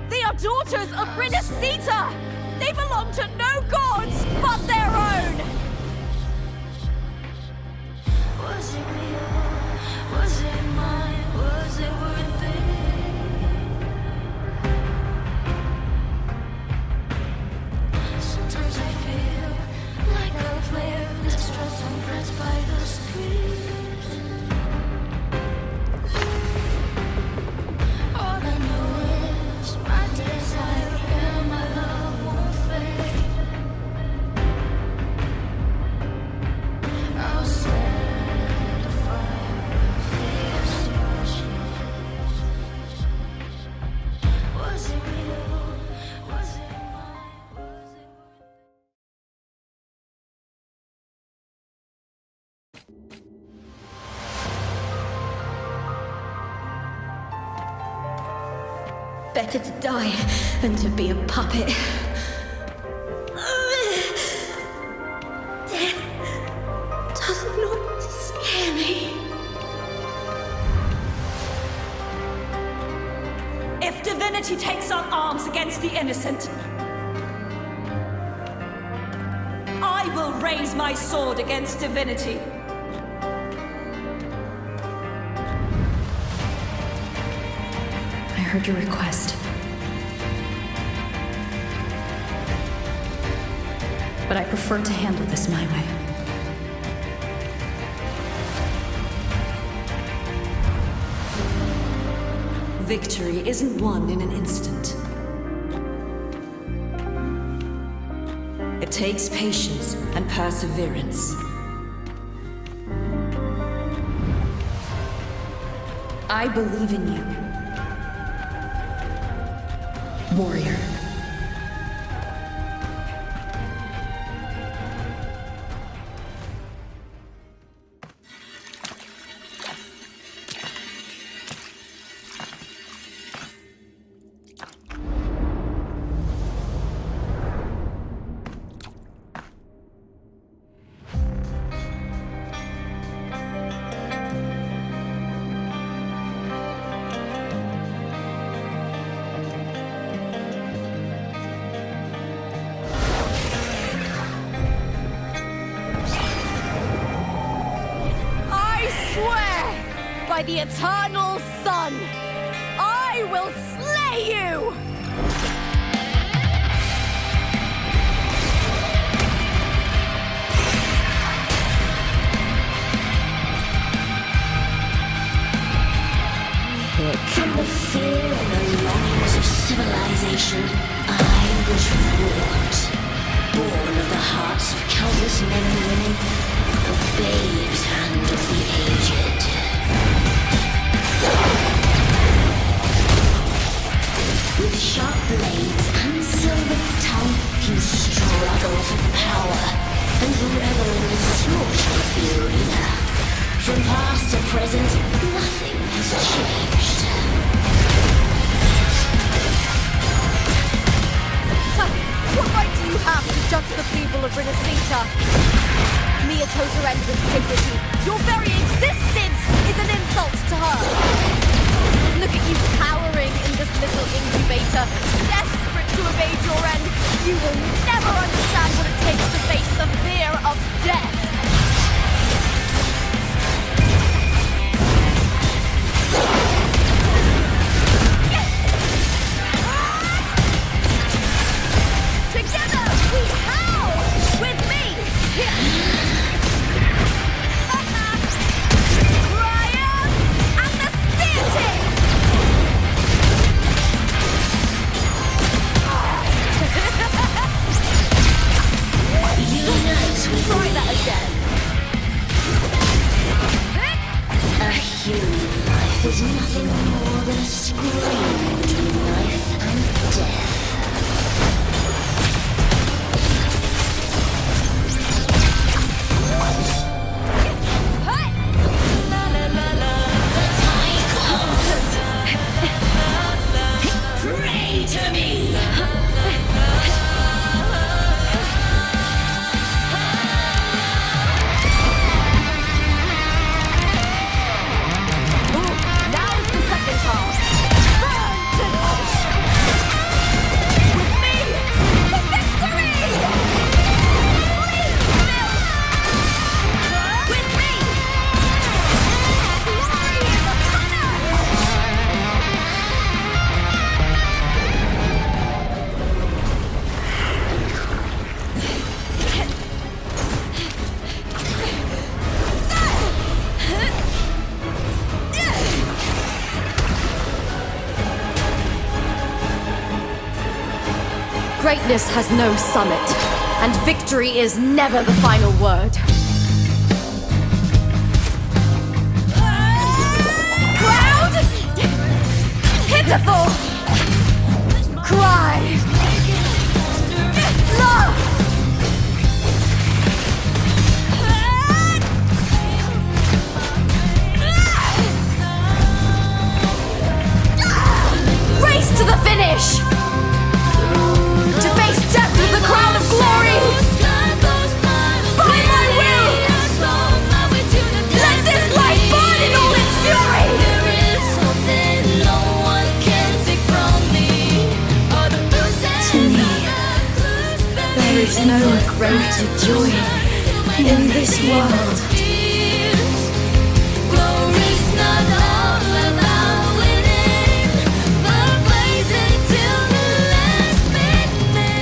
They are daughters of Renacita. They belong to no gods but their own. Was it real? Was it mine? Was it worth it? Sometimes I feel like a player distressed and pressed by the screams. All I know is my desire and my love won't fade. I'll set a fire of destruction. Was it real? Was it mine? Was it worth it? Better to die than to be a puppet. Death does not scare me. If divinity takes up arms against the innocent, I will raise my sword against divinity. I heard your request. But I prefer to handle this my way. Victory isn't won in an instant. It takes patience and perseverance. I believe in you, warrior. By the eternal sun, I will slay you! From the fear and the longings of civilization, I was born of the hearts of countless men and women, of babes and of the aged. With sharp blades and silver tongue, he struggles for power and revel in the slaughter of the arena. From past to present, nothing has changed. What right do you have to judge the people of Renacita? Mia chose her end with dignity. Your very existence is an insult to her. Look at you cowering in this little incubator, desperate to evade your end. You will never understand what it takes to face the fear of death. Together we howl with me. Greatness has no summit, and victory is never the final word. Proud! Pitiful! Cry! Love! Race to the finish! To face death with the crown of glory! By my will! Let this light burn in all its fury! To me, there is no greater joy in this world.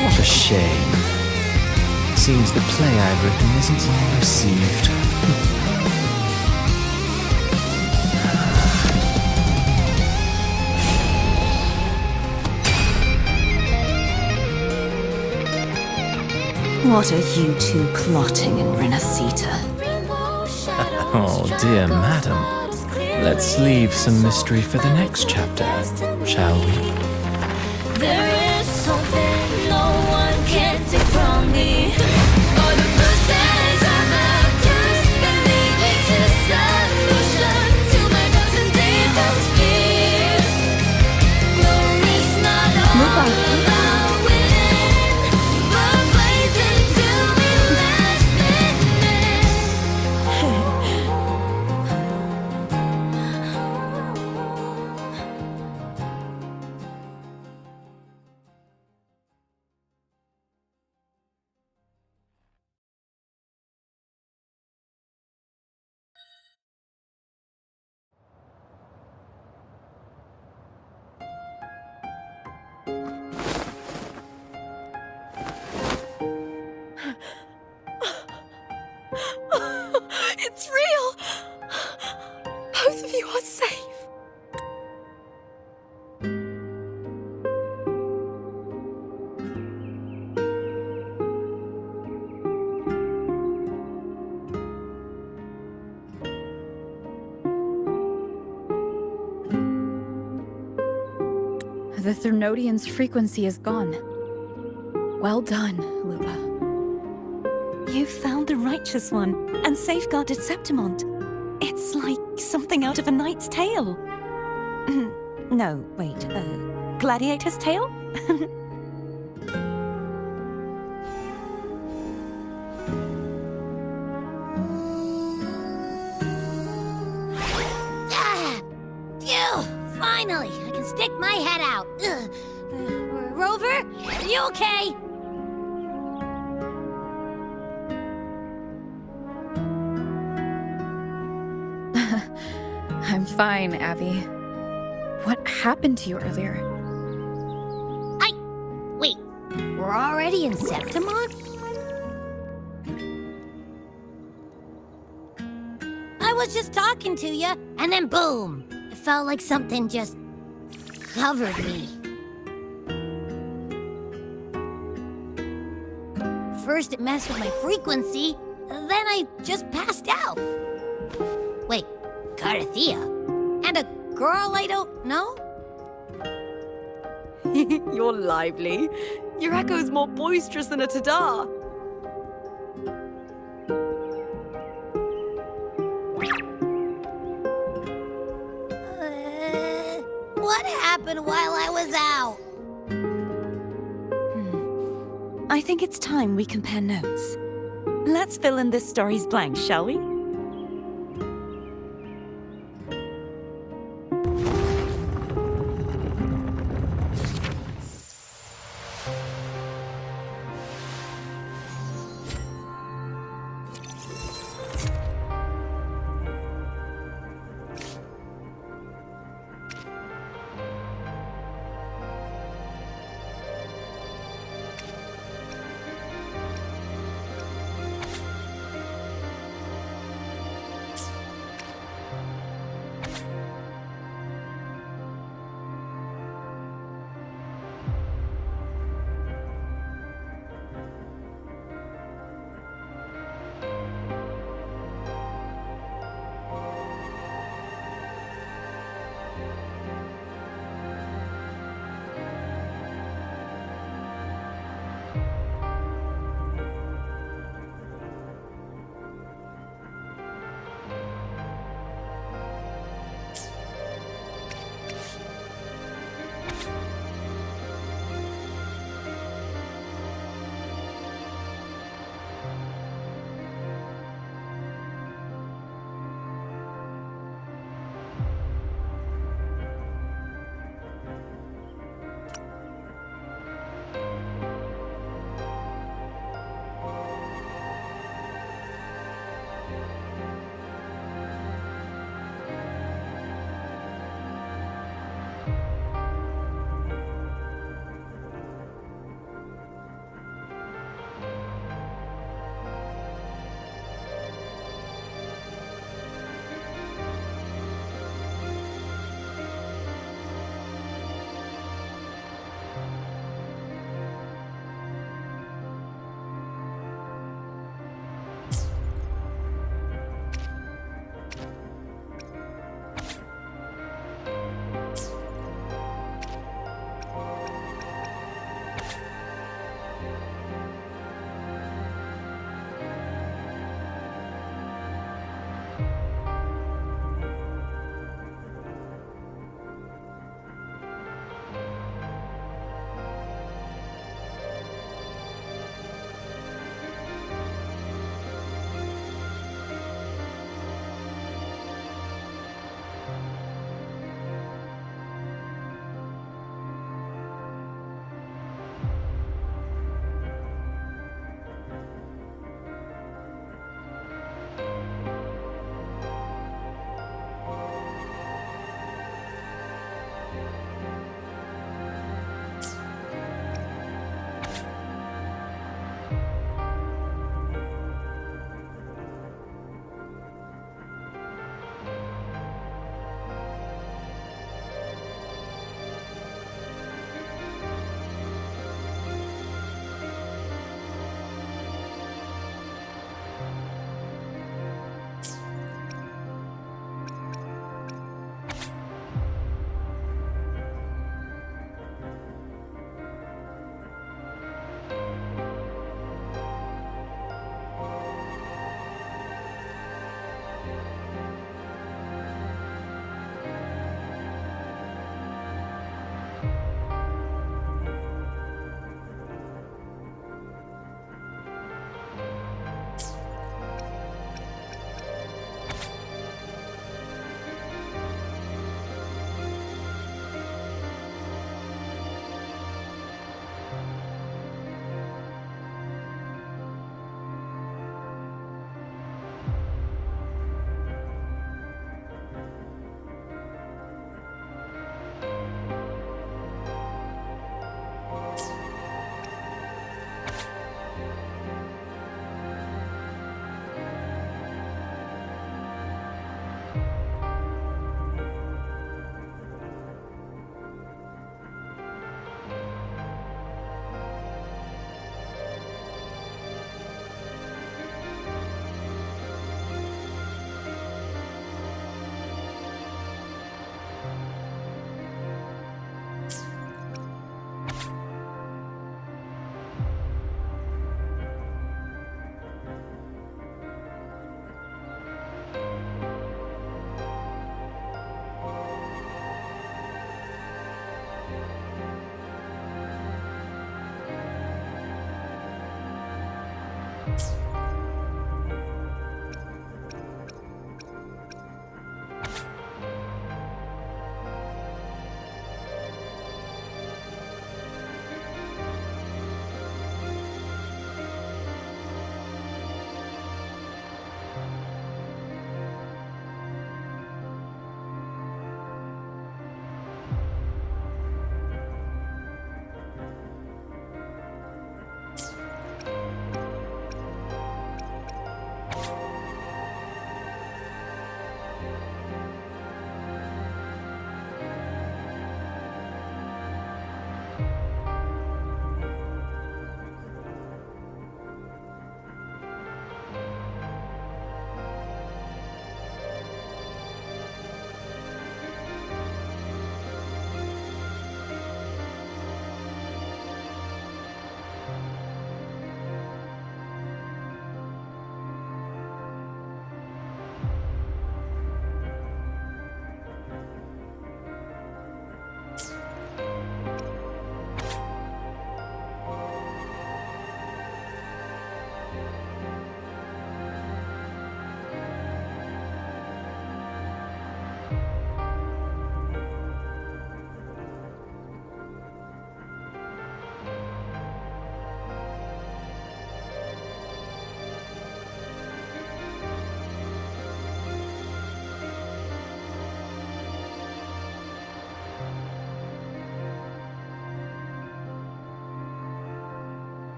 What a shame. Seems the play I've written isn't well received. What are you two plotting in Renacita? Oh, dear madam. Let's leave some mystery for the next chapter, shall we? There is something no one can take from me. All the bruises I have just believe it's a solution to my dozen deepest fears. Glory's not all about winning, but blazing to be last minute. It's real! Both of you are safe. The Threnodian's frequency is gone. Well done, Lupa. You found the righteous one and safeguarded Septimont. It's like something out of a knight's tale. No, wait, gladiator's tale? Phew! Finally, I can stick my head out. Rover, are you okay? I'm fine, Abby. What happened to you earlier? Wait, we're already in Septimont? I was just talking to you, and then boom! It felt like something just covered me. First it messed with my frequency, then I just passed out. Wait, Carthea? And a girl I don't know? You're lively. Your echo's more boisterous than a tada. What happened while I was out? I think it's time we compare notes. Let's fill in this story's blanks, shall we?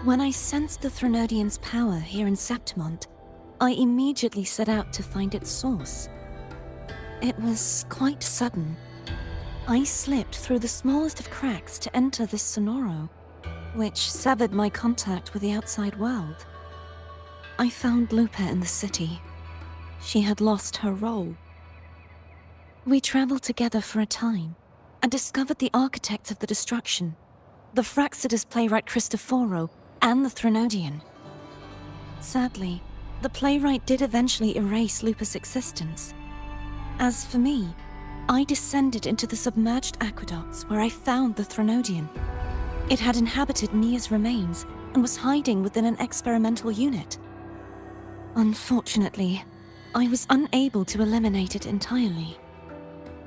When I sensed the Threnodian's power here in Septimont, I immediately set out to find its source. It was quite sudden. I slipped through the smallest of cracks to enter this Sonoro, which severed my contact with the outside world. I found Lupa in the city. She had lost her role. We traveled together for a time and discovered the architects of the destruction, the Fraxidus playwright Cristoforo and the Threnodian. Sadly, the playwright did eventually erase Lupa's existence. As for me, I descended into the submerged aqueducts where I found the Threnodian. It had inhabited Mia's remains and was hiding within an experimental unit. Unfortunately, I was unable to eliminate it entirely.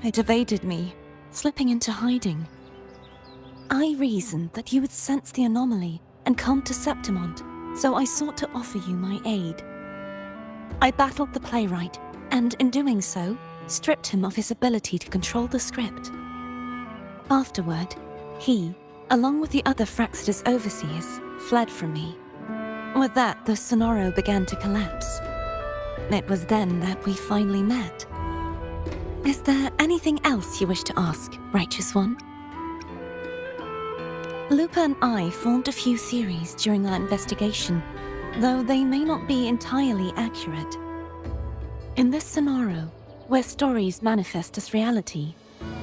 It evaded me, slipping into hiding. I reasoned that you would sense the anomaly and come to Septimont, so I sought to offer you my aid. I battled the playwright, and in doing so, stripped him of his ability to control the script. Afterward, he, along with the other Fraxidus overseers, fled from me. With that, the Sonoro began to collapse. It was then that we finally met. Is there anything else you wish to ask, Righteous One? Lupa and I formed a few theories during our investigation, though they may not be entirely accurate. In this Sonoro, where stories manifest as reality,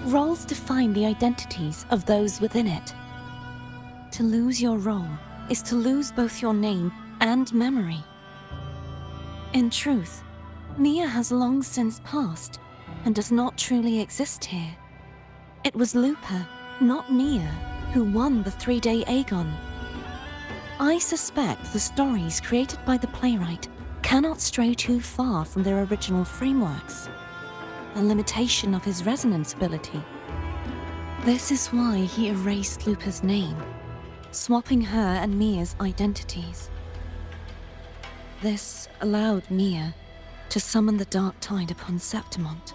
roles define the identities of those within it. To lose your role is to lose both your name and memory. In truth, Mia has long since passed and does not truly exist here. It was Lupa, not Mia, who won the 3-day Aegon. I suspect the stories created by the playwright cannot stray too far from their original frameworks, a limitation of his resonance ability. This is why he erased Lupa's name, swapping her and Mia's identities. This allowed Mia to summon the dark tide upon Septimont.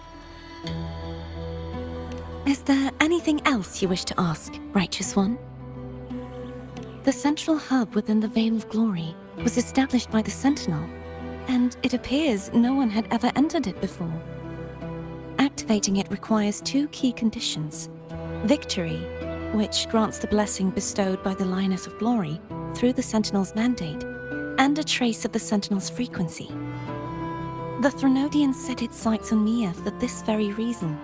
Is there anything else you wish to ask, Righteous One? The central hub within the Veil of Glory was established by the Sentinel, and it appears no one had ever entered it before. Activating it requires 2 key conditions: victory, which grants the blessing bestowed by the Lioness of Glory through the Sentinel's mandate, and a trace of the Sentinel's frequency. The Threnodian set its sights on Mia for this very reason,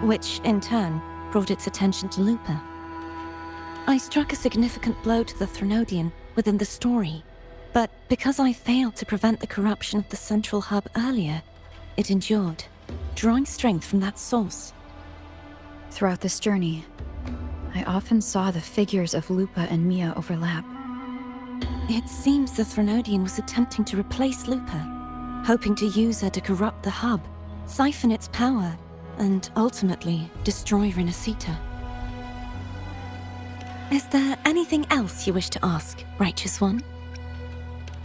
which, in turn, brought its attention to Lupa. I struck a significant blow to the Threnodian within the story, but because I failed to prevent the corruption of the central hub earlier, it endured, drawing strength from that source. Throughout this journey, I often saw the figures of Lupa and Mia overlap. It seems the Threnodian was attempting to replace Lupa, hoping to use her to corrupt the hub, siphon its power, and ultimately destroy Renacita. Is there anything else you wish to ask, Righteous One?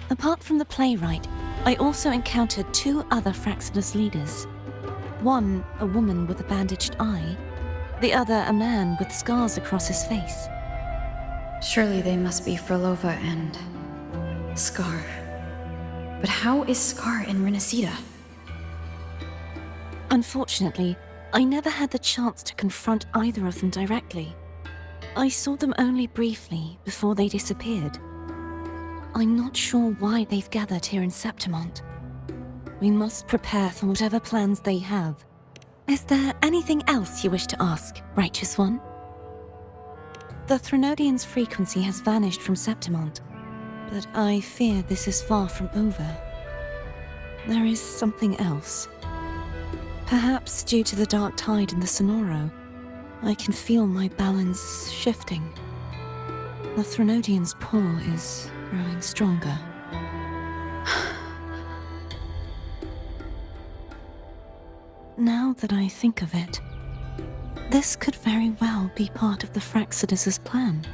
Apart from the playwright, I also encountered 2 other Fraxidus leaders. One, a woman with a bandaged eye, the other a man with scars across his face. Surely they must be Frolova and Scar. But how is Scar in Renacita? Unfortunately, I never had the chance to confront either of them directly. I saw them only briefly before they disappeared. I'm not sure why they've gathered here in Septimont. We must prepare for whatever plans they have. Is there anything else you wish to ask, Righteous One? The Threnodian's frequency has vanished from Septimont, but I fear this is far from over. There is something else. Perhaps due to the dark tide in the Sonoro, I can feel my balance shifting. The Threnodian's pull is growing stronger. Now that I think of it, this could very well be part of the Fraxidus' plan.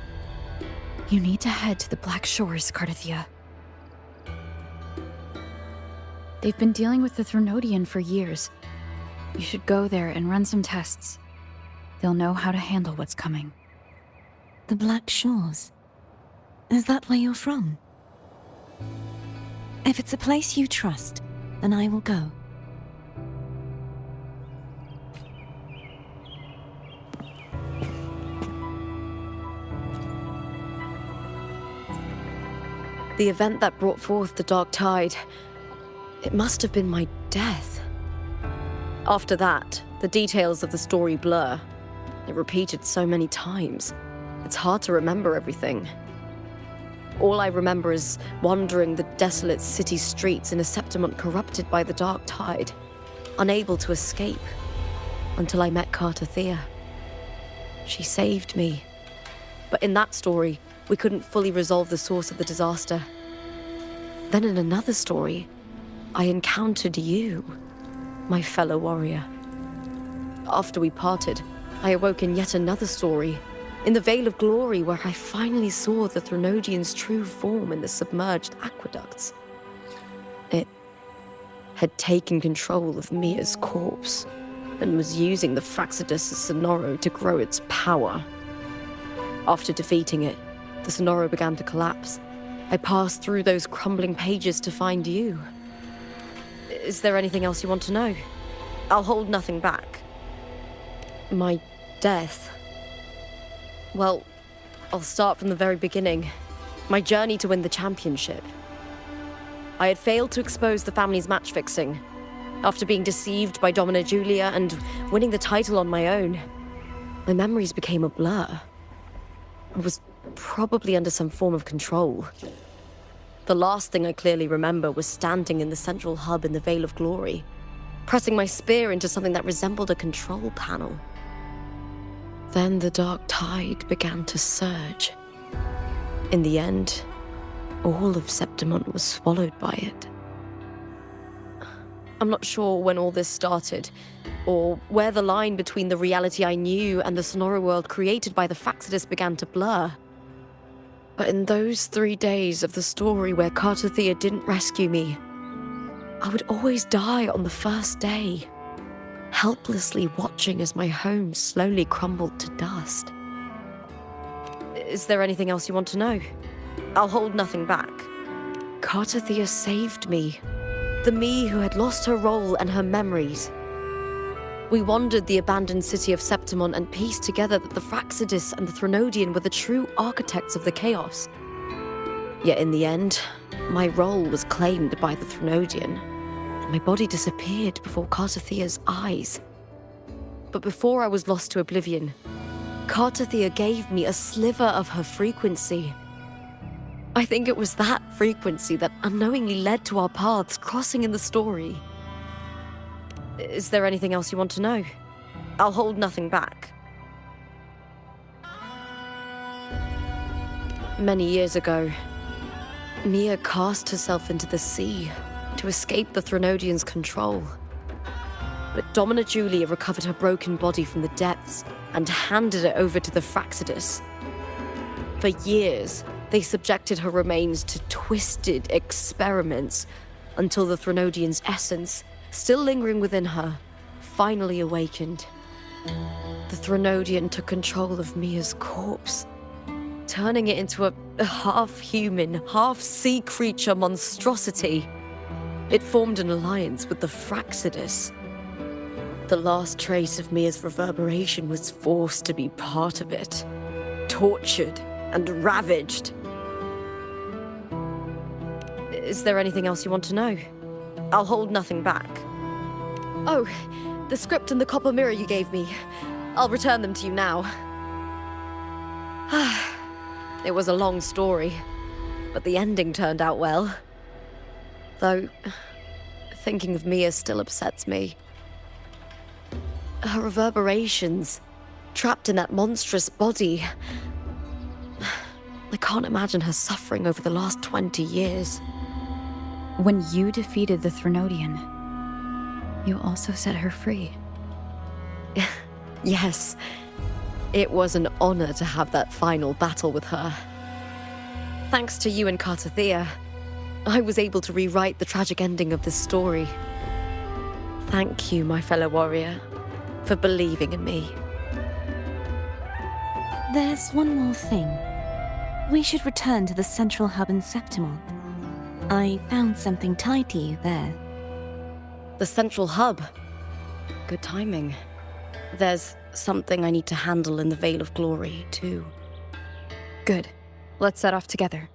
You need to head to the Black Shores, Cardathia. They've been dealing with the Threnodian for years. You should go there and run some tests. They'll know how to handle what's coming. The Black Shores? Is that where you're from? If it's a place you trust, then I will go. The event that brought forth the dark tide, it must have been my death. After that, the details of the story blur. It repeated so many times. It's hard to remember everything. All I remember is wandering the desolate city streets in a Septimont corrupted by the dark tide, unable to escape, until I met Cardathia. She saved me. But in that story, we couldn't fully resolve the source of the disaster. Then in another story, I encountered you, my fellow warrior. After we parted, I awoke in yet another story, in the Veil of Glory, where I finally saw the Threnodian's true form in the submerged aqueducts. It had taken control of Mia's corpse, and was using the Fraxidus' Sonoro to grow its power. After defeating it, the Sonoro began to collapse. I passed through those crumbling pages to find you. Is there anything else you want to know? I'll hold nothing back. My death. Well, I'll start from the very beginning. My journey to win the championship. I had failed to expose the family's match fixing. After being deceived by Domina Julia and winning the title on my own, my memories became a blur. I was probably under some form of control. The last thing I clearly remember was standing in the central hub in the Veil of Glory, pressing my spear into something that resembled a control panel. Then the dark tide began to surge. In the end, all of Septimont was swallowed by it. I'm not sure when all this started, or where the line between the reality I knew and the Sonora world created by the Fractsidus began to blur. But in those 3 days of the story where Cartothea didn't rescue me, I would always die on the first day, helplessly watching as my home slowly crumbled to dust. Is there anything else you want to know? I'll hold nothing back. Cartothea saved me. The me who had lost her role and her memories. We wandered the abandoned city of Septimont and pieced together that the Fractsidus and the Threnodian were the true architects of the chaos. Yet in the end, my role was claimed by the Threnodian, and my body disappeared before Cartothea's eyes. But before I was lost to oblivion, Cartothea gave me a sliver of her frequency. I think it was that frequency that unknowingly led to our paths crossing in the story. Is there anything else you want to know? I'll hold nothing back. Many years ago, Mia cast herself into the sea to escape the Threnodian's control. But Domina Julia recovered her broken body from the depths and handed it over to the Fractsidus. For years, they subjected her remains to twisted experiments until the Threnodian's essence, still lingering within her, finally awakened. The Threnodian took control of Mia's corpse, turning it into a half-human, half-sea creature monstrosity. It formed an alliance with the Fractsidus. The last trace of Mia's reverberation was forced to be part of it, tortured and ravaged. Is there anything else you want to know? I'll hold nothing back. Oh, the script and the copper mirror you gave me. I'll return them to you now. It was a long story, but the ending turned out well. Though, thinking of Mia still upsets me. Her reverberations, trapped in that monstrous body. I can't imagine her suffering over the last 20 years. When you defeated the Threnodian, you also set her free. Yes, it was an honor to have that final battle with her. Thanks to you and Cartothea, I was able to rewrite the tragic ending of this story. Thank you, my fellow warrior, for believing in me. There's one more thing. We should return to the central hub in Septimont. I found something tied to you there. The central hub. Good timing. There's something I need to handle in the Veil of Glory, too. Good. Let's set off together.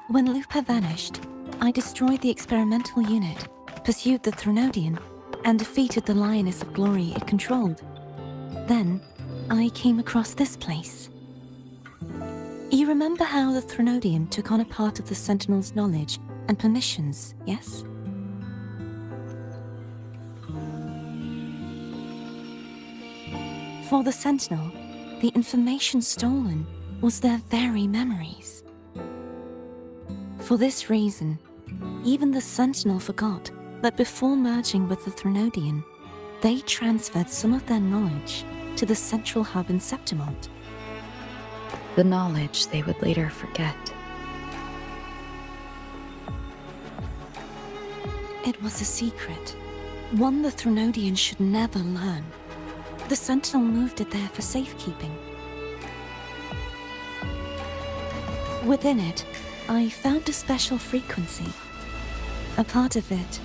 When Lupa vanished, I destroyed the experimental unit, pursued the Threnodian, and defeated the Lioness of Glory it controlled. Then, I came across this place. You remember how the Threnodian took on a part of the Sentinel's knowledge and permissions, yes? For the Sentinel, the information stolen was their very memories. For this reason, even the Sentinel forgot that before merging with the Threnodian, they transferred some of their knowledge to the central hub in Septimont. The knowledge they would later forget. It was a secret, one the Threnodian should never learn. The Sentinel moved it there for safekeeping. Within it, I found a special frequency. A part of it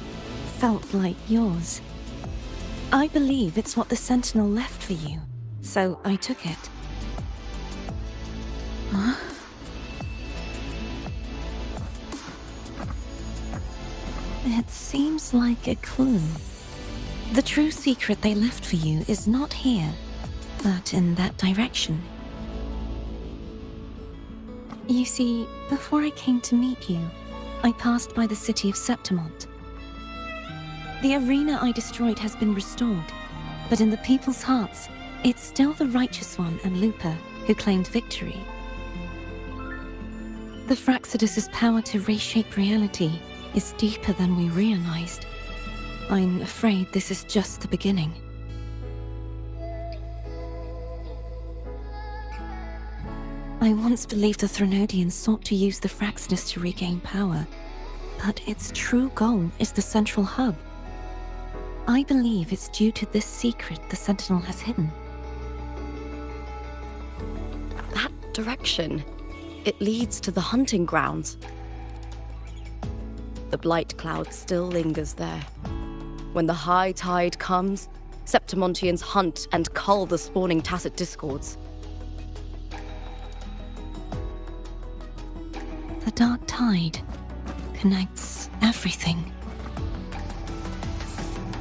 felt like yours. I believe it's what the Sentinel left for you, so I took it. Huh? It seems like a clue. The true secret they left for you is not here, but in that direction. You see, before I came to meet you, I passed by the city of Septimont. The arena I destroyed has been restored, but in the people's hearts, it's still the Righteous One and Lupa who claimed victory. The Fraxidus' power to reshape reality is deeper than we realized. I'm afraid this is just the beginning. I once believed the Threnodians sought to use the Fraxidus to regain power, but its true goal is the central hub. I believe it's due to this secret the Sentinel has hidden. That direction, it leads to the hunting grounds. The blight cloud still lingers there. When the high tide comes, Septimontians hunt and cull the spawning tacit discords. The dark tide connects everything.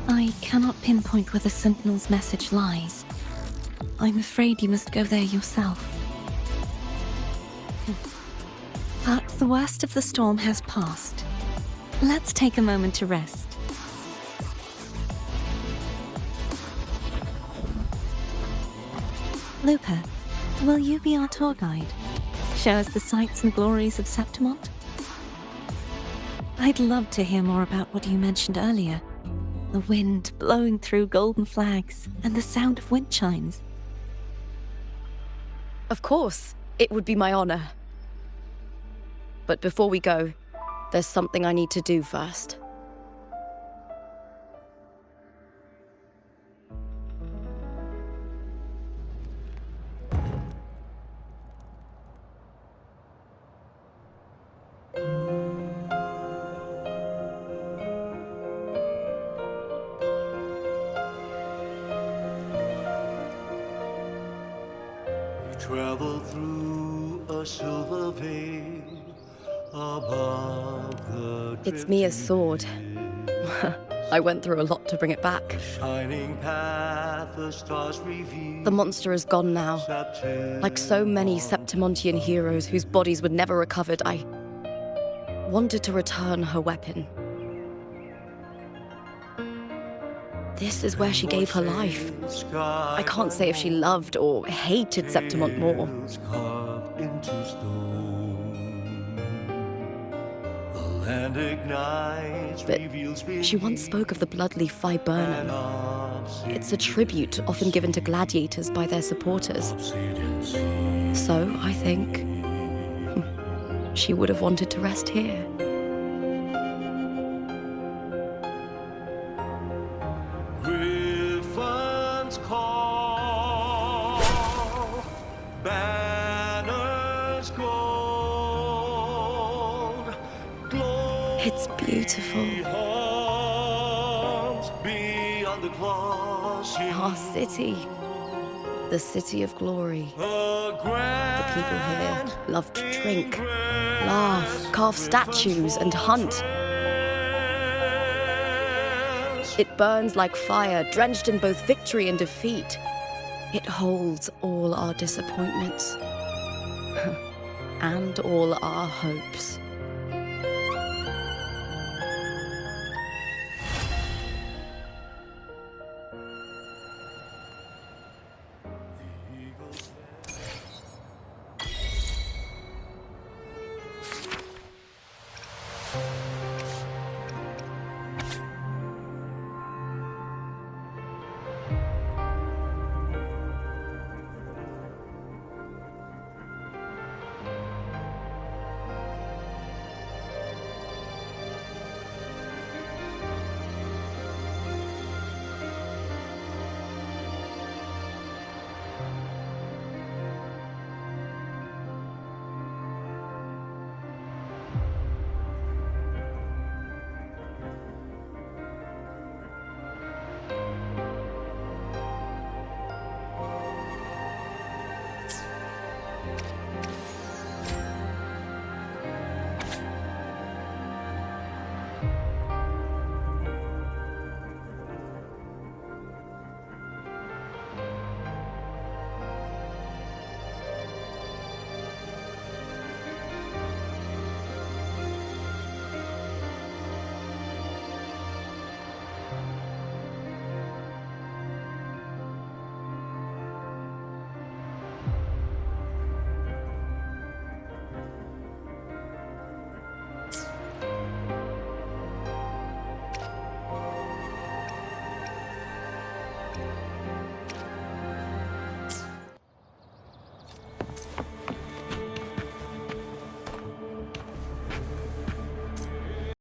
I cannot pinpoint where the Sentinel's message lies. I'm afraid you must go there yourself. But the worst of the storm has passed. Let's take a moment to rest. Lupa, will you be our tour guide? Show us the sights and glories of Septimont? I'd love to hear more about what you mentioned earlier. The wind blowing through golden flags and the sound of wind chimes. Of course, it would be my honor. But before we go, there's something I need to do first. Travel through a silver veil above the It's Mia's sword. I went through a lot to bring it back. shining path the stars reveal. The monster is gone now. Like so many Septimontian heroes whose bodies were never recovered, I wanted to return her weapon. This is where she gave her life. I can't say if she loved or hated Septimont more. Carved into stone. The land ignites, But reveals she once spoke of the bloodleaf viburnum. It's a tribute often given to gladiators by their supporters. So, I think, she would have wanted to rest here. Griffins call, banners gold, It's beautiful. horns beyond the claws. Our city. The city of glory. The people here love to drink, laugh, carve statues, and hunt. It burns like fire, drenched in both victory and defeat. It holds all our disappointments and all our hopes.